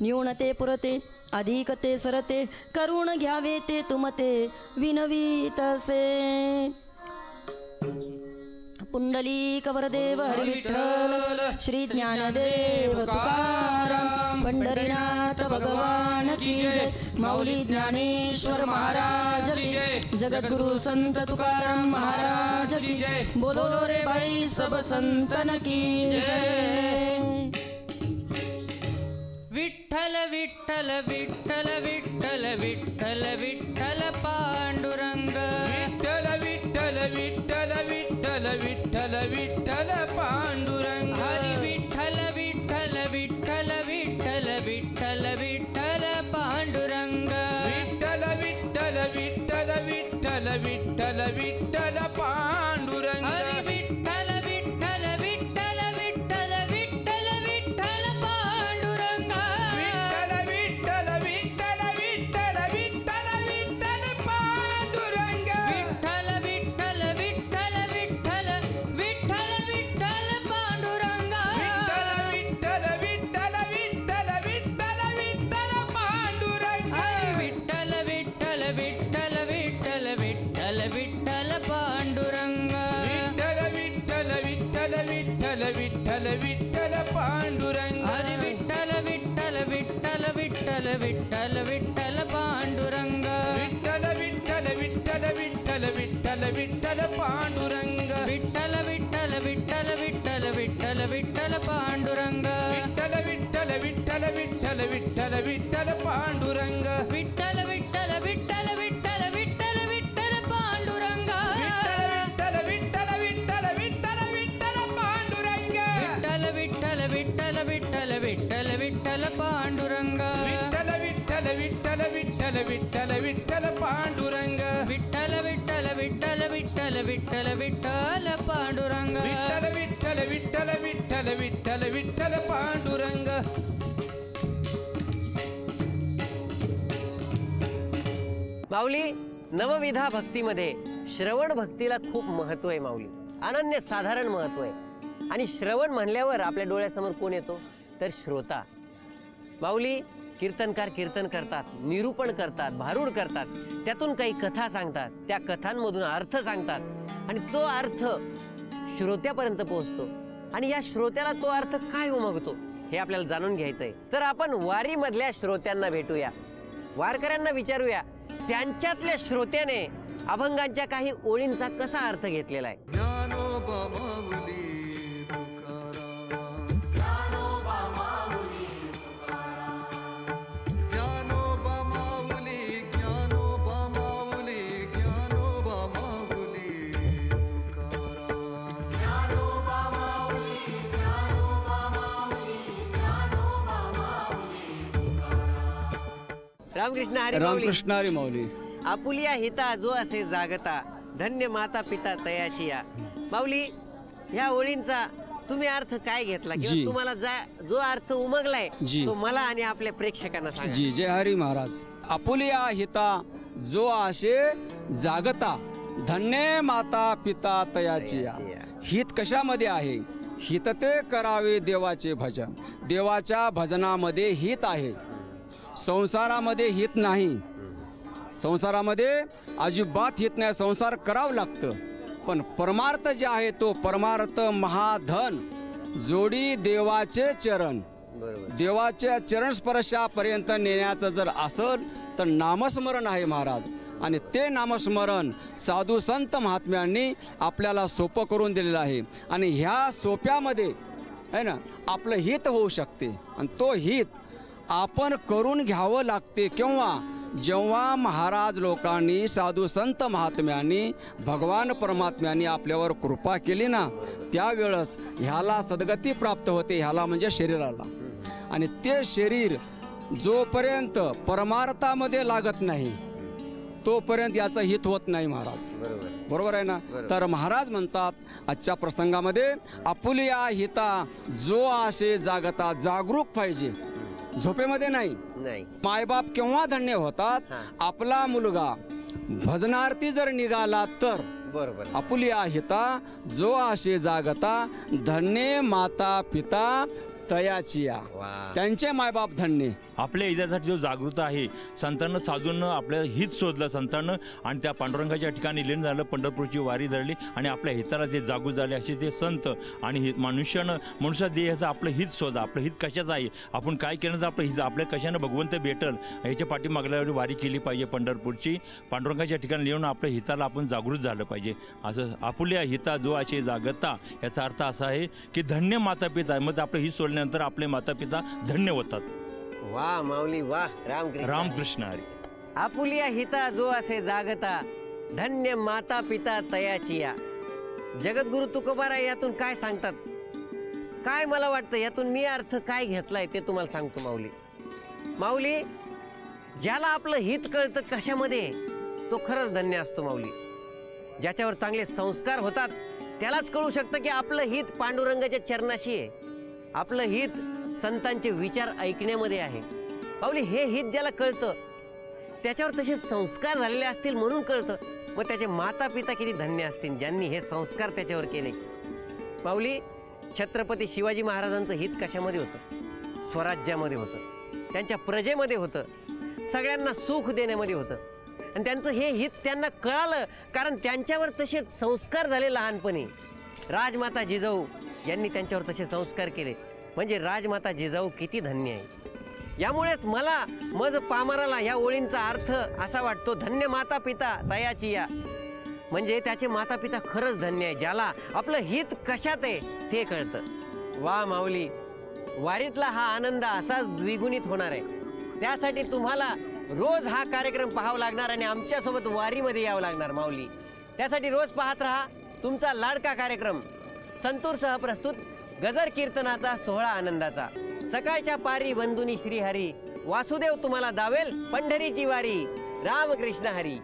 न्यूनते पुरते अधिकते सरते, करुण घ्यावे ते तुमते विनवीतसे. पुंडलिक वरदेव हरी विठ्ठल, श्री ज्ञानदेव तुकाराम, पंढरीनाथ भगवान की जय, माऊली ज्ञानेश्वर महाराज की जय, जगद्गुरु संत तुकाराम महाराज की जय. बोलो रे भाई सब संतन की जय. विठ्ठल विठ्ठल विठ्ठल विठ्ठल विठ्ठल विठ्ठल पांडुरंग, विठ्ठल विठ्ठल विठ्ठल विठ्ठल विठ्ठल विठ्ठल पांडुरंग, हरी विठ्ठल विठ्ठल विठ्ठल विठ्ठल विठ्ठल विठ्ठल पांडुरंग, विठ्ठल विठ्ठल विठ्ठल विठ्ठल विठ्ठल विठ्ठल पांडुरंग, हरी विठ्ठल विठ्ठल विठ्ठल विठ्ठल विठ्ठल विठ्ठल पांडुरंग, विठ्ठल विठ्ठल विठ्ठल विठ्ठल विठ्ठल विठ्ठल पांडुरंग, विठ्ठल विठ्ठल विठ्ठल विठ्ठल विठ्ठल विठ्ठल पांडुरंग, विठ्ठल विठ्ठल विठ्ठल विठ्ठल विठ्ठल पांडुरंग, विठ्ठल विठ्ठल विठ्ठल विठ्ठल विठ्ठल विठ्ठल पांडुरंग, विठ्ठल विठ्ठल विठ्ठल विठ्ठल विठ्ठल विठ्ठल पांडुरंग, हरी विठ्ठल विठ्ठल विठ्ठल विठ्ठल विठ्ठल विठ्ठल पांडुरंग, विठ्ठल विठ्ठल विठ्ठल विठ्ठल विठ्ठल विठ्ठल पांडुरंग, विठ्ठल विठ्ठल विठ्ठल विठ्ठल विठ्ठल विठ्ठल पांडुरंग, विठ्ठल विठ्ठल विठ्ठल विठ्ठल विठ्ठल विठ्ठल पांडुरंग, विठ्ठल विठ्ठल विठ्ठल विठ्ठल विठ्ठल विठ्ठल पांडुरंग, विठ्ठल विठ्ठल विठ्ठल विठ्ठल विठ्ठल पांडुरंग, विठ्ठल विठ्ठल विठ्ठल विठ्ठल विठ्ठल विठ्ठल पांडुरंग, विठ्ठल विठ्ठल विठ्ठल विठ्ठल विठ्ठल विठ्ठल पांडुरंग, विठ्ठल विठ्ठल विठ्ठल विठ्ठल विठ्ठल विठ्ठल पांडुरंग, विठ्ठल विठ्ठल विठ्ठल विठ्ठल विठ्ठल विठ्ठल पांडुरंग. माऊली, नवविधा भक्तीमध्ये श्रवण भक्तीला खूप महत्व आहे माऊली, अनन्य साधारण महत्व आहे. आणि श्रवण म्हणल्यावर आपल्या डोळ्यासमोर कोण येतो तर श्रोता. माऊली, कीर्तनकार कीर्तन करतात, निरूपण करतात, भारूड करतात, त्यातून काही कथा सांगतात, त्या कथांमधून अर्थ सांगतात आणि तो अर्थ श्रोत्यापर्यंत पोहोचतो आणि या श्रोत्याला तो अर्थ काय उमगतो हे आपल्याला जाणून घ्यायचं आहे. तर आपण वारीमधल्या श्रोत्यांना भेटूया, वारकऱ्यांना विचारूया त्यांच्यातल्या श्रोत्याने अभंगांच्या काही ओळींचा कसा अर्थ घेतलेला आहे. रामकृष्ण हरी माऊली. रामकृष्ण हरी माऊली. आपुलिया हिता जो असे जागता, धन्य माता पिता तयाची या. माऊली, ह्या ओळींचा तुम्ही अर्थ काय घेतला जी. किंवा तुम्हाला जो अर्थ उमगलाय जी. तो मला आणि आपल्या प्रेक्षकांना सांगा. जी जय हरी महाराज. आपुलिया हिता जो आशे जागता, धन्य माता पिता तयाची या. हित कशामध्ये आहे? हित ते करावे देवाचे भजन. देवाच्या भजनामध्ये हित आहे, संसारामध्ये हित नाही. संसारामध्ये अजिबात हित नाही. संसार करावं लागतं, पण परमार्थ जे आहे तो परमार्थ महाधन, जोडी देवाचे चरण. बरोबर. देवाच्या चरण स्पर्शापर्यंत नेण्याचं जर असेल तर नामस्मरण आहे महाराज. आणि ते नामस्मरण साधू संत महात्म्यांनी आपल्याला सोपं करून दिलेलं आहे. आणि ह्या सोप्यामध्ये आहे ना आपलं हित होऊ शकते. आणि तो हित आपण करून घ्यावं लागते. केव्हा? जेव्हा महाराज लोकांनी, साधू संत महात्म्यांनी, भगवान परमात्म्यांनी आपल्यावर कृपा केली ना, त्यावेळेस ह्याला सद्गती प्राप्त होते. ह्याला म्हणजे शरीराला. आणि ते शरीर जोपर्यंत परमार्थामध्ये लागत नाही तोपर्यंत याचं हित होत नाही महाराज. बरोबर आहे ना. तर महाराज म्हणतात आजच्या प्रसंगामध्ये, आपुलिया हिता जो आशे जागता. जागरूक पाहिजे, झोपेमध्ये नाही. मायबाप केव्हा धन्य होतात? आपला मुलगा भजनार्थी जर निघाला तर. बरोबर. आपुलिया हिता जो आशे जागता, धन्य माता पिता तयाची या. त्यांचे मायबाप धन्य. आपल्या हितासाठी जो जागृत आहे, संतांना साधून आपल्या हित शोधलं संतांना, आणि त्या पांडुरंगाच्या ठिकाणी लीन झालं, पंढरपूरची वारी धरली आणि आपल्या हिताला ते जागू झाले. असे ते संत आणि मनुष्य देहाचं आपलं हित शोधा. आपलं हित कशाचं आहे, आपण काय केलं तर आपलं हित आपल्या कशानं भगवंत भेटल, ह्याच्या पाठीमागल्या वारी केली पाहिजे. पंढरपूरची पांडुरंगाच्या ठिकाणी येऊन आपल्या हिताला आपण जागृत झालं पाहिजे. असं आपुल्या हिता जो असे जागता, याचा अर्थ असा आहे की धन्य माता पिता. मग आपलं हित सोडल्यानंतर आपले माता पिता धन्य होतात. वा माऊली वा. रामकृष्ण हरी. आपुलिया हिता जो असे जागता, धन्य माता पिता तयाची या. जगद्गुरु तुकोबाराय यातून काय सांगतात, काय मला वाटतं यातून मी अर्थ काय घेतलाय ते तुम्हाला सांगतो. माऊली, माऊली ज्याला आपलं हित कळतं कशामध्ये, तो खरंच धन्य असतो. माऊली, ज्याच्यावर चांगले संस्कार होतात त्यालाच कळू शकतं की आपलं हित पांडुरंगाच्या चरणाशी आहे. आपलं हित संतांचे विचार ऐकण्यामध्ये आहे. माऊली, हे हित ज्याला कळतं त्याच्यावर तसे संस्कार झालेले असतील म्हणून कळतं. मग त्याचे माता पिता किती धन्य असतील ज्यांनी हे संस्कार त्याच्यावर केले. माऊली, छत्रपती शिवाजी महाराजांचं हित कशामध्ये होतं? स्वराज्यामध्ये होतं, त्यांच्या प्रजेमध्ये होतं, सगळ्यांना सुख देण्यामध्ये होतं. आणि त्यांचं हे हित त्यांना कळालं कारण त्यांच्यावर तसे संस्कार झाले लहानपणी. राजमाता जिजाऊ यांनी त्यांच्यावर तसे संस्कार केले. म्हणजे राजमाता जिजाऊ किती धन्य आहे. यामुळेच मला मज पामराला या ओळींचा अर्थ असा वाटतो, धन्य माता पिता तयाची या. म्हणजे त्याचे माता पिता खरंच धन्य आहे, ज्याला आपलं हित कशात आहे ते कळतं. वा माऊली, वारीतला हा आनंद असाच द्विगुणित होणार आहे. त्यासाठी तुम्हाला रोज हा कार्यक्रम पाहावा लागणार आणि आमच्यासोबत वारीमध्ये यावं लागणार. माऊली, त्यासाठी रोज पाहत राहा तुमचा लाडका कार्यक्रम संतूरसह प्रस्तुत गजर कीर्तनाचा सोहळा आनंदाचा. सकाळच्या पारी वंदुनी श्रीहरी, वासुदेव तुम्हाला दावेल पंढरीची वारी. रामकृष्ण हरी.